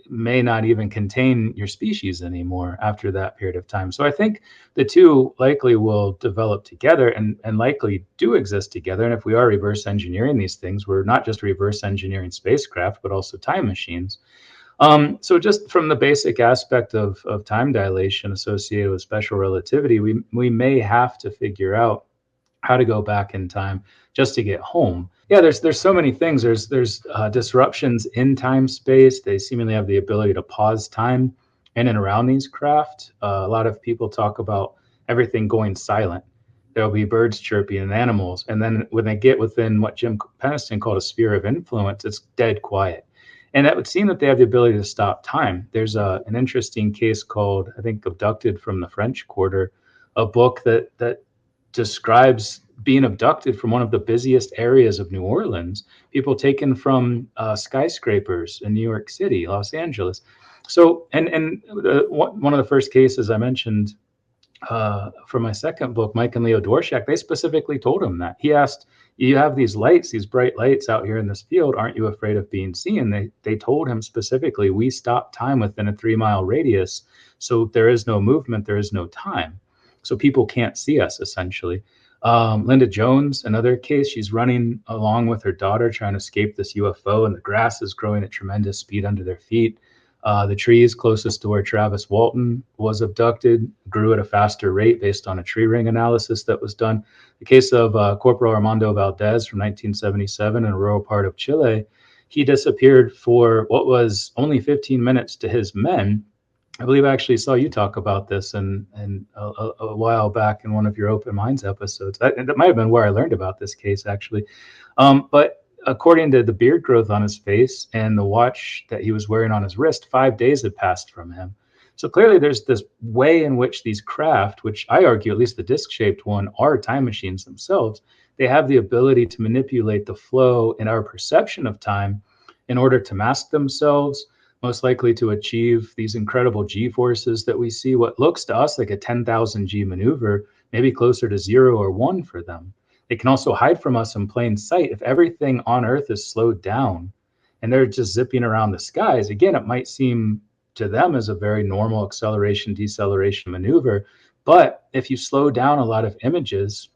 may not even contain your species anymore after that period of time. So I think the two likely will develop together and likely do exist together. And if we are reverse engineering these things, we're not just reverse engineering spacecraft, but also time machines. So just from the basic aspect of time dilation associated with special relativity, we may have to figure out how to go back in time just to get home. Yeah, there's so many things. There's disruptions in time space. They seemingly have the ability to pause time in and around these craft. A lot of people talk about everything going silent. There'll be birds chirping and animals, and then when they get within what Jim Peniston called a sphere of influence, it's dead quiet. And that would seem that they have the ability to stop time. There's an interesting case called, I think, Abducted from the French Quarter, a book that describes being abducted from one of the busiest areas of New Orleans, people taken from skyscrapers in New York City, Los Angeles. So, one of the first cases I mentioned for my second book, Mike and Leo Dworshak, they specifically told him that. He asked, "You have these lights, these bright lights out here in this field. Aren't you afraid of being seen?" They told him specifically, "We stop time within a 3-mile radius, so there is no movement, there is no time, so people can't see us." Essentially, Linda Jones, another case, she's running along with her daughter trying to escape this UFO, and the grass is growing at tremendous speed under their feet. The trees closest to where Travis Walton was abducted grew at a faster rate based on a tree ring analysis that was done. The case of Corporal Armando Valdez from 1977 in a rural part of Chile, he disappeared for what was only 15 minutes to his men. I believe I actually saw you talk about this and a while back in one of your Open Minds episodes. That might have been where I learned about this case, actually. But according to the beard growth on his face and the watch that he was wearing on his wrist, 5 days had passed from him. So clearly there's this way in which these craft, which I argue, at least the disc-shaped one, are time machines themselves. They have the ability to manipulate the flow in our perception of time in order to mask themselves, most likely to achieve these incredible G forces that we see. What looks to us like a 10,000 G maneuver, maybe closer to 0 or 1 for them. They can also hide from us in plain sight. If everything on Earth is slowed down and they're just zipping around the skies, again, it might seem to them as a very normal acceleration, deceleration maneuver. But if you slow down a lot of images,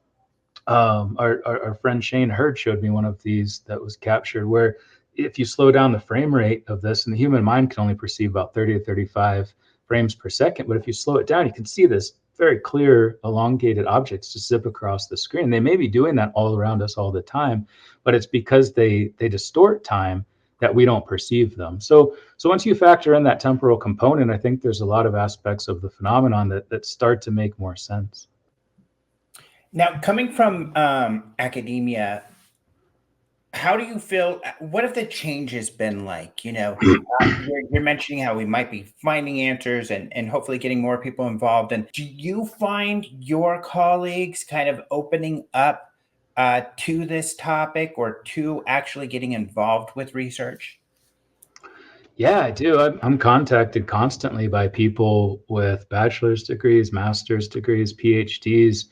our friend Shane Hurd showed me one of these that was captured where if you slow down the frame rate of this, and the human mind can only perceive about 30 to 35 frames per second, but if you slow it down, you can see this very clear elongated objects just zip across the screen. They may be doing that all around us all the time, but it's because they distort time that we don't perceive them. So once you factor in that temporal component, I think there's a lot of aspects of the phenomenon that start to make more sense. Now, coming from academia, how do you feel? What have the changes been like? You're mentioning how we might be finding answers and hopefully getting more people involved. And do you find your colleagues kind of opening up to this topic or to actually getting involved with research? Yeah, I do. I'm contacted constantly by people with bachelor's degrees, master's degrees, PhDs,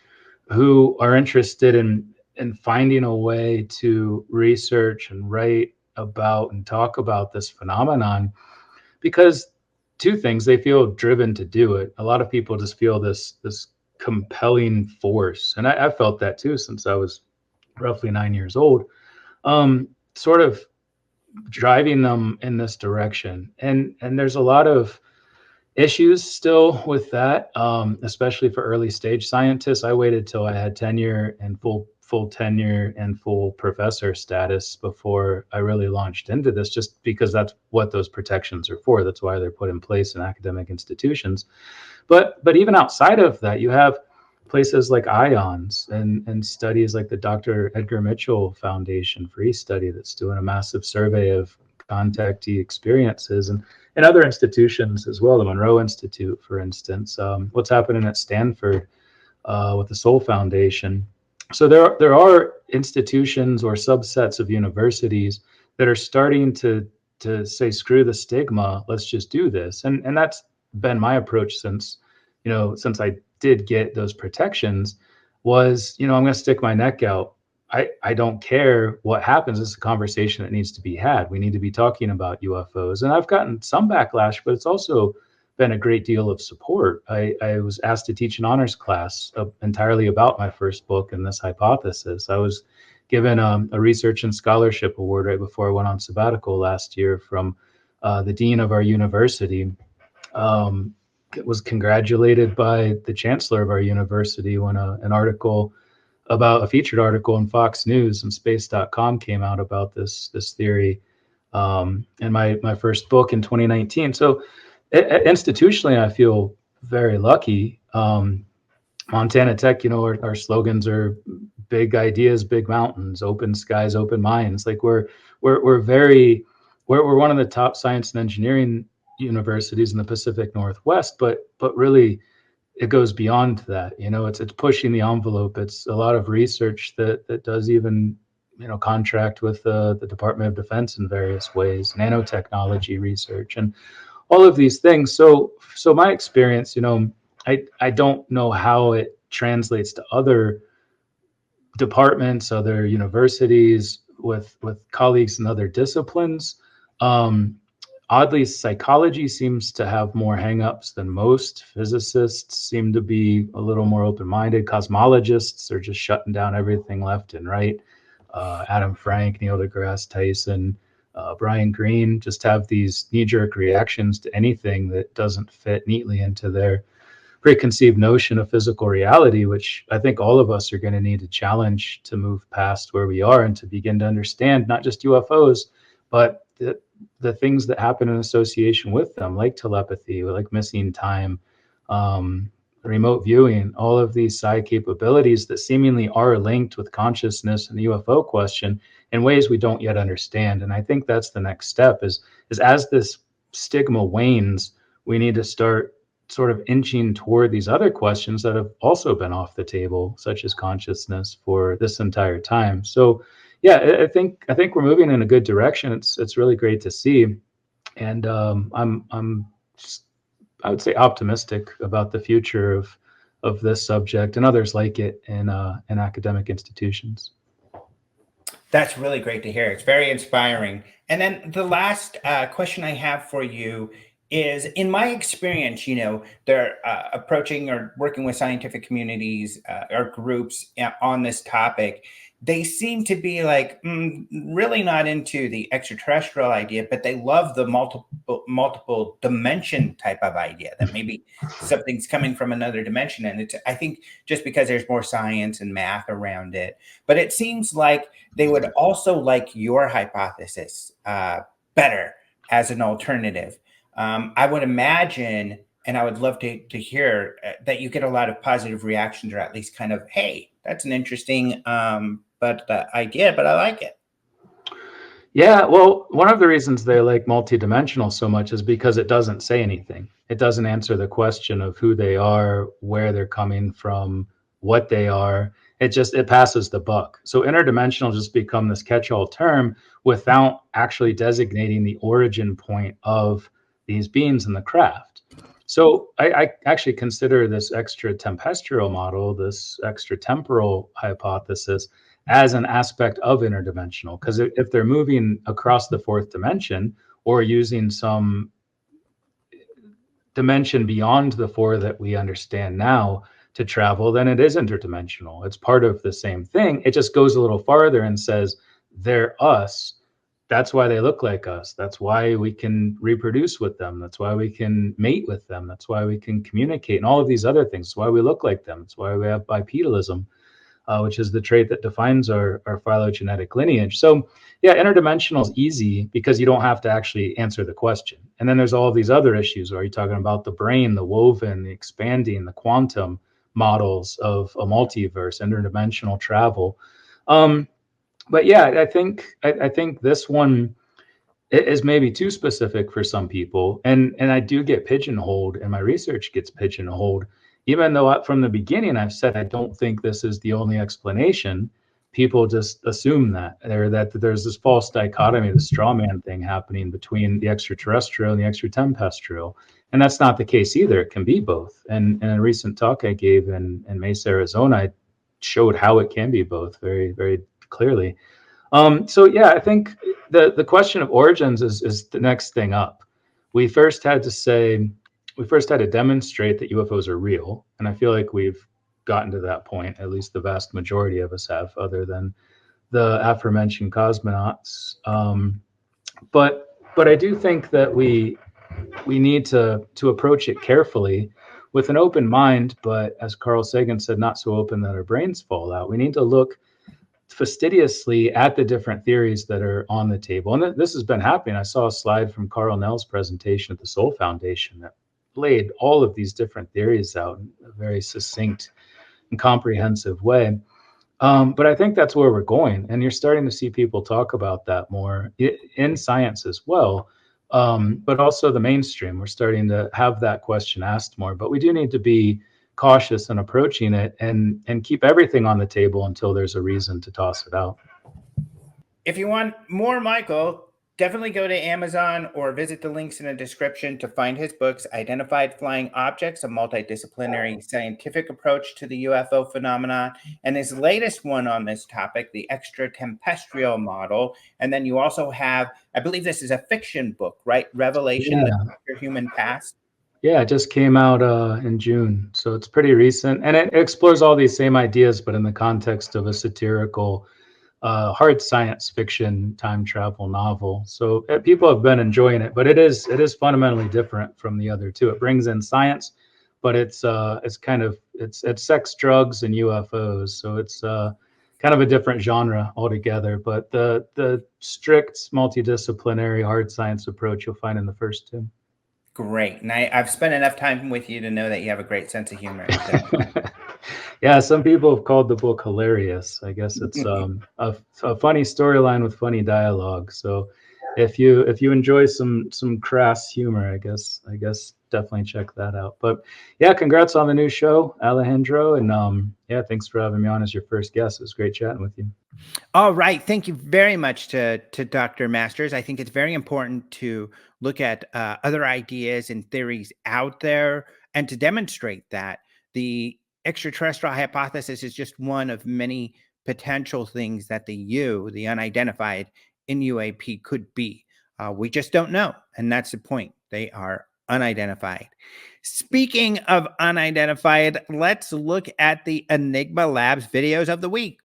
who are interested in finding a way to research and write about and talk about this phenomenon, because two things: they feel driven to do it. A lot of people just feel this compelling force, and I've felt that too since I was roughly 9 years old. Sort of driving them in this direction, and there's a lot of issues still with that, especially for early stage scientists. I waited till I had tenure and full tenure and full professor status before I really launched into this, just because that's what those protections are for. That's why they're put in place in academic institutions. But even outside of that, you have places like IONS and studies like the Dr. Edgar Mitchell Foundation Free Study that's doing a massive survey of contactee experiences, and other institutions as well, the Monroe Institute, for instance, what's happening at Stanford with the Soul Foundation. So there are institutions or subsets of universities that are starting to say, screw the stigma, let's just do this. And that's been my approach since I did get those protections, was, I'm going to stick my neck out I don't care what happens. It's a conversation that needs to be had. We need to be talking about UFOs. And I've gotten some backlash, but it's also been a great deal of support. I was asked to teach an honors class entirely about my first book and this hypothesis. I was given a research and scholarship award right before I went on sabbatical last year from the dean of our university. Was congratulated by the chancellor of our university when an article about a featured article in Fox News and space.com came out about this theory, and my first book in 2019. So institutionally, I feel very lucky. Montana Tech, our slogans are big ideas, big mountains, open skies, open minds. Like we're one of the top science and engineering universities in the Pacific Northwest, but really it goes beyond that. It's pushing the envelope. It's a lot of research that does even contract with the Department of Defense in various ways, nanotechnology research and all of these things. So my experience, I don't know how it translates to other departments, other universities, with colleagues in other disciplines. Oddly, psychology seems to have more hangups than most. Physicists seem to be a little more open-minded. Cosmologists are just shutting down everything left and right. Adam Frank, Neil deGrasse Tyson, Brian Greene just have these knee-jerk reactions to anything that doesn't fit neatly into their preconceived notion of physical reality, which I think all of us are going to need to challenge to move past where we are and to begin to understand not just UFOs, but the things that happen in association with them, like telepathy, like missing time, remote viewing, all of these psi capabilities that seemingly are linked with consciousness and the UFO question in ways we don't yet understand. And I think that's the next step is as this stigma wanes, we need to start sort of inching toward these other questions that have also been off the table, such as consciousness, for this entire time. So yeah, I think we're moving in a good direction. It's really great to see, and I'm just, I would say, optimistic about the future of this subject and others like it in academic institutions. That's really great to hear. It's very inspiring. And then the last question I have for you is, in my experience, they're approaching or working with scientific communities or groups on this topic. They seem to be like really not into the extraterrestrial idea, but they love the multiple dimension type of idea that maybe something's coming from another dimension. And it's, I think, just because there's more science and math around it. But it seems like they would also like your hypothesis better as an alternative. I would imagine, and I would love to hear that you get a lot of positive reactions, or at least kind of, hey, that's an interesting idea, but I like it. Yeah, well, one of the reasons they like multidimensional so much is because it doesn't say anything. It doesn't answer the question of who they are, where they're coming from, what they are. It passes the buck. So interdimensional just become this catch-all term without actually designating the origin point of these beings in the craft. So I actually consider this extratempestrial model, this extratemporal hypothesis, as an aspect of interdimensional. Because if they're moving across the fourth dimension or using some dimension beyond the four that we understand now to travel, then it is interdimensional. It's part of the same thing. It just goes a little farther and says, they're us. That's why they look like us. That's why we can reproduce with them. That's why we can mate with them. That's why we can communicate and all of these other things. That's why we look like them. That's why we have bipedalism, which is the trait that defines our phylogenetic lineage. So yeah, interdimensional is easy because you don't have to actually answer the question. And then there's all these other issues. Are you talking about the brain, the woven, the expanding, the quantum models of a multiverse, interdimensional travel? But yeah, I think this one is maybe too specific for some people, and I do get pigeonholed, and my research gets pigeonholed. Even though from the beginning I've said I don't think this is the only explanation, people just assume that there's this false dichotomy, the straw man thing happening between the extraterrestrial and the extratempestrial, and that's not the case either. It can be both. And in a recent talk I gave in Mesa, Arizona, I showed how it can be both very, very clearly. So yeah, I think the question of origins is the next thing up. We first had to demonstrate that UFOs are real, and I feel like we've gotten to that point. At least the vast majority of us have, other than the aforementioned cosmonauts. But I do think that we need to approach it carefully with an open mind, but as Carl Sagan said, not so open that our brains fall out. We need to look fastidiously at the different theories that are on the table. And this has been happening. I saw a slide from Carl Nell's presentation at the Soul Foundation that laid all of these different theories out in a very succinct and comprehensive way. But I think that's where we're going. And you're starting to see people talk about that more in science as well. But also the mainstream, we're starting to have that question asked more. But we do need to be cautious in approaching it and keep everything on the table until there's a reason to toss it out. If you want more Michael, definitely go to Amazon or visit the links in the description to find his books, Identified Flying Objects, a multidisciplinary scientific approach to the UFO phenomenon, and his latest one on this topic, the Extratempestrial Model. And then you also have, I believe this is a fiction book, right? Revelation, the Future Human Past. Yeah, it just came out in June, so it's pretty recent, and it explores all these same ideas, but in the context of a satirical, hard science fiction time travel novel. So people have been enjoying it, but it is fundamentally different from the other two. It brings in science, but it's sex, drugs, and UFOs. So it's kind of a different genre altogether. But the strict multidisciplinary hard science approach you'll find in the first two. Great. And I've spent enough time with you to know that you have a great sense of humor. Yeah, some people have called the book hilarious. I guess it's a funny storyline with funny dialogue. So if you enjoy some crass humor, I guess definitely check that out. But yeah, congrats on the new show, Alejandro, and yeah, thanks for having me on as your first guest. It was great chatting with you. All right. Thank you very much to Dr. Masters. I think it's very important to look at other ideas and theories out there and to demonstrate that the extraterrestrial hypothesis is just one of many potential things that the unidentified in UAP could be. We just don't know. And that's the point. They are unidentified. Speaking of unidentified, let's look at the Enigma Labs videos of the week.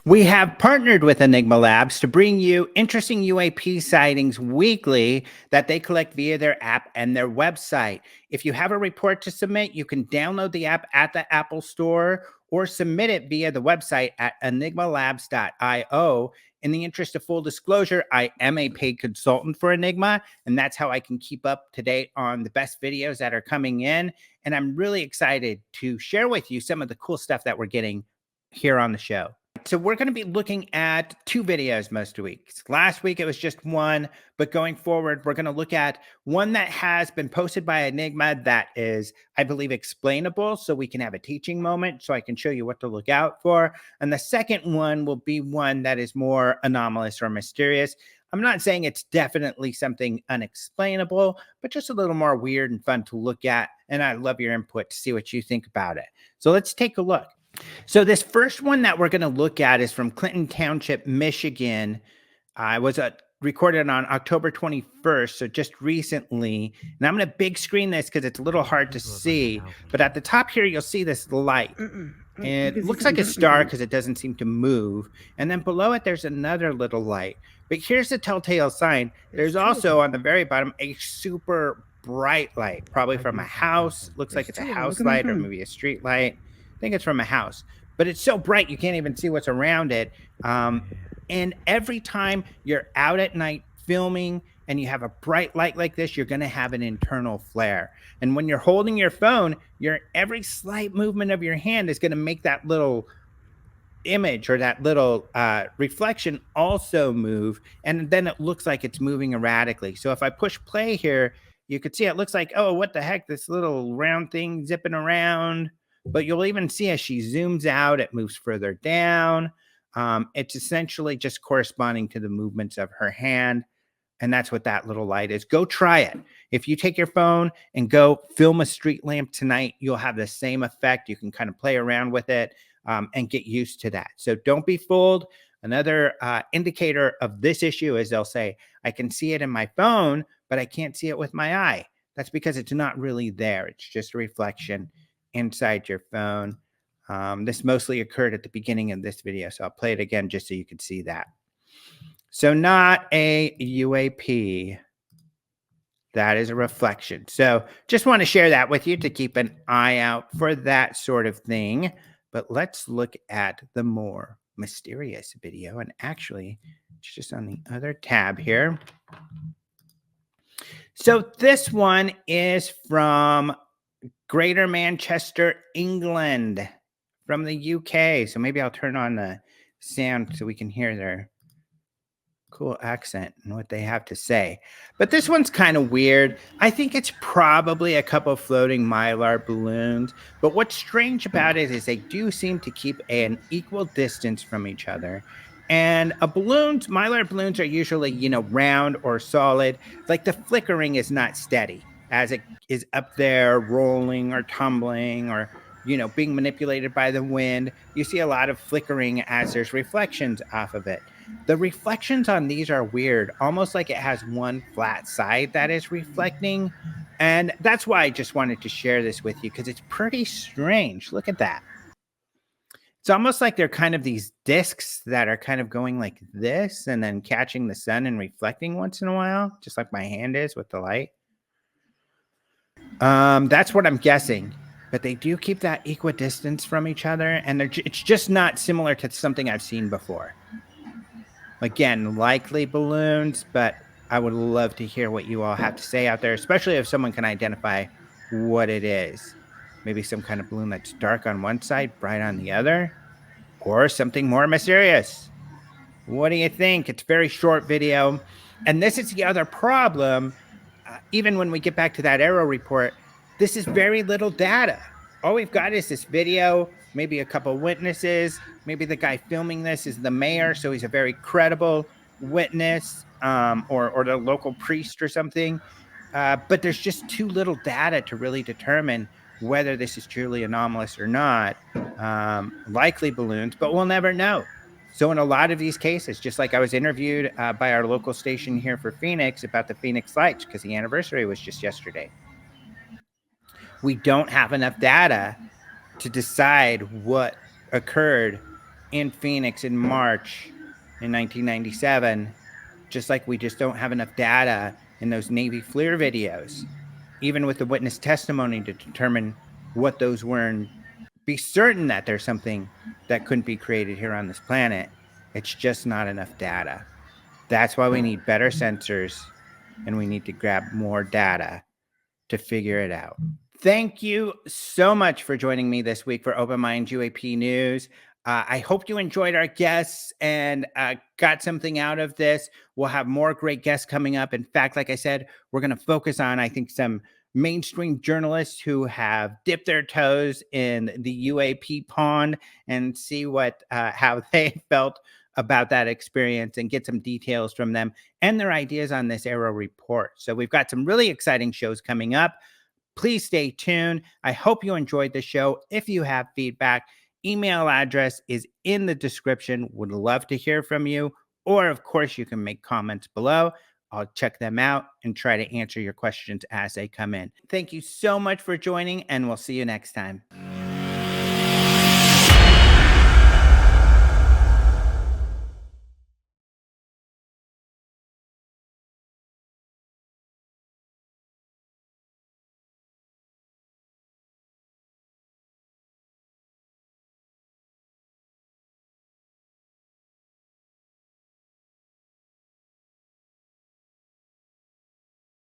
We have partnered with Enigma Labs to bring you interesting UAP sightings weekly that they collect via their app and their website. If you have a report to submit, you can download the app at the Apple Store or submit it via the website at enigmalabs.io. In the interest of full disclosure, I am a paid consultant for Enigma, and that's how I can keep up to date on the best videos that are coming in. And I'm really excited to share with you some of the cool stuff that we're getting here on the show. So we're going to be looking at 2 videos most weeks. Last week, it was just one, but going forward, we're going to look at one that has been posted by Enigma that is, I believe, explainable, so we can have a teaching moment, so I can show you what to look out for. And the second one will be one that is more anomalous or mysterious. I'm not saying it's definitely something unexplainable, but just a little more weird and fun to look at. And I love your input to see what you think about it. So let's take a look. So this first one that we're going to look at is from Clinton Township, Michigan. I was recorded on October 21st, so just recently. And I'm going to big screen this because it's a little hard to see. But at the top here, you'll see this light. And it looks like a star because it doesn't seem to move. And then below it, there's another little light. But here's the telltale sign. There's also on the very bottom a super bright light, probably from a house. Looks like it's a house light or maybe a street light. I think it's from a house, but it's so bright you can't even see what's around it. And every time you're out at night filming and you have a bright light like this, you're going to have an internal flare. And when you're holding your phone, every slight movement of your hand is going to make that little image or that little reflection also move. And then it looks like it's moving erratically. So if I push play here, you could see it looks like, oh, what the heck, this little round thing zipping around. But you'll even see as she zooms out, it moves further down. It's essentially just corresponding to the movements of her hand. And that's what that little light is. Go try it. If you take your phone and go film a street lamp tonight, you'll have the same effect. You can kind of play around with it. and get used to that. So don't be fooled. Another indicator of this issue is they'll say, I can see it in my phone, but I can't see it with my eye. That's because it's not really there. It's just a reflection inside your phone. This mostly occurred at the beginning of this video, so I'll play it again just so you can see that. So not a UAP. That is a reflection. So just want to share that with you to keep an eye out for that sort of thing. But let's look at the more mysterious video. And actually, it's just on the other tab here. So this one is from Greater Manchester, England, from the UK. So maybe I'll turn on the sound so we can hear their cool accent and what they have to say. But this one's kind of weird. I think it's probably a couple of floating mylar balloons. But what's strange about it is they do seem to keep an equal distance from each other. And mylar balloons are usually, round or solid. Like the flickering is not steady as it is up there rolling or tumbling or, being manipulated by the wind. You see a lot of flickering as there's reflections off of it. The reflections on these are weird, almost like it has one flat side that is reflecting. And that's why I just wanted to share this with you, because it's pretty strange. Look at that. It's almost like they're kind of these discs that are kind of going like this and then catching the sun and reflecting once in a while, just like my hand is with the light. That's what I'm guessing. But they do keep that equidistance from each other, and it's just not similar to something I've seen before. Again, likely balloons, but I would love to hear what you all have to say out there, especially if someone can identify what it is. Maybe some kind of balloon that's dark on one side, bright on the other, or something more mysterious. What do you think? It's a very short video. And this is the other problem. Even when we get back to that AARO report, this is very little data. All we've got is this video, maybe a couple witnesses. Maybe the guy filming this is the mayor, so he's a very credible witness, or the local priest or something. But there's just too little data to really determine whether this is truly anomalous or not. Likely balloons, but we'll never know. So in a lot of these cases, just like I was interviewed by our local station here for Phoenix about the Phoenix Lights, because the anniversary was just yesterday, we don't have enough data to decide what occurred in Phoenix in March in 1997, just like we just don't have enough data in those Navy FLIR videos, even with the witness testimony, to determine what those were and be certain that there's something that couldn't be created here on this planet. It's just not enough data. That's why we need better sensors, and we need to grab more data to figure it out. Thank you so much for joining me this week for Open Mind UAP News. I hope you enjoyed our guests and got something out of this. We'll have more great guests coming up. In fact, like I said, we're going to focus on, I think, some mainstream journalists who have dipped their toes in the UAP pond and see how they felt about that experience and get some details from them and their ideas on this AARO report. So we've got some really exciting shows coming up. Please stay tuned. I hope you enjoyed the show. If you have feedback, email address is in the description. Would love to hear from you. Or, of course, you can make comments below. I'll check them out and try to answer your questions as they come in. Thank you so much for joining, and we'll see you next time.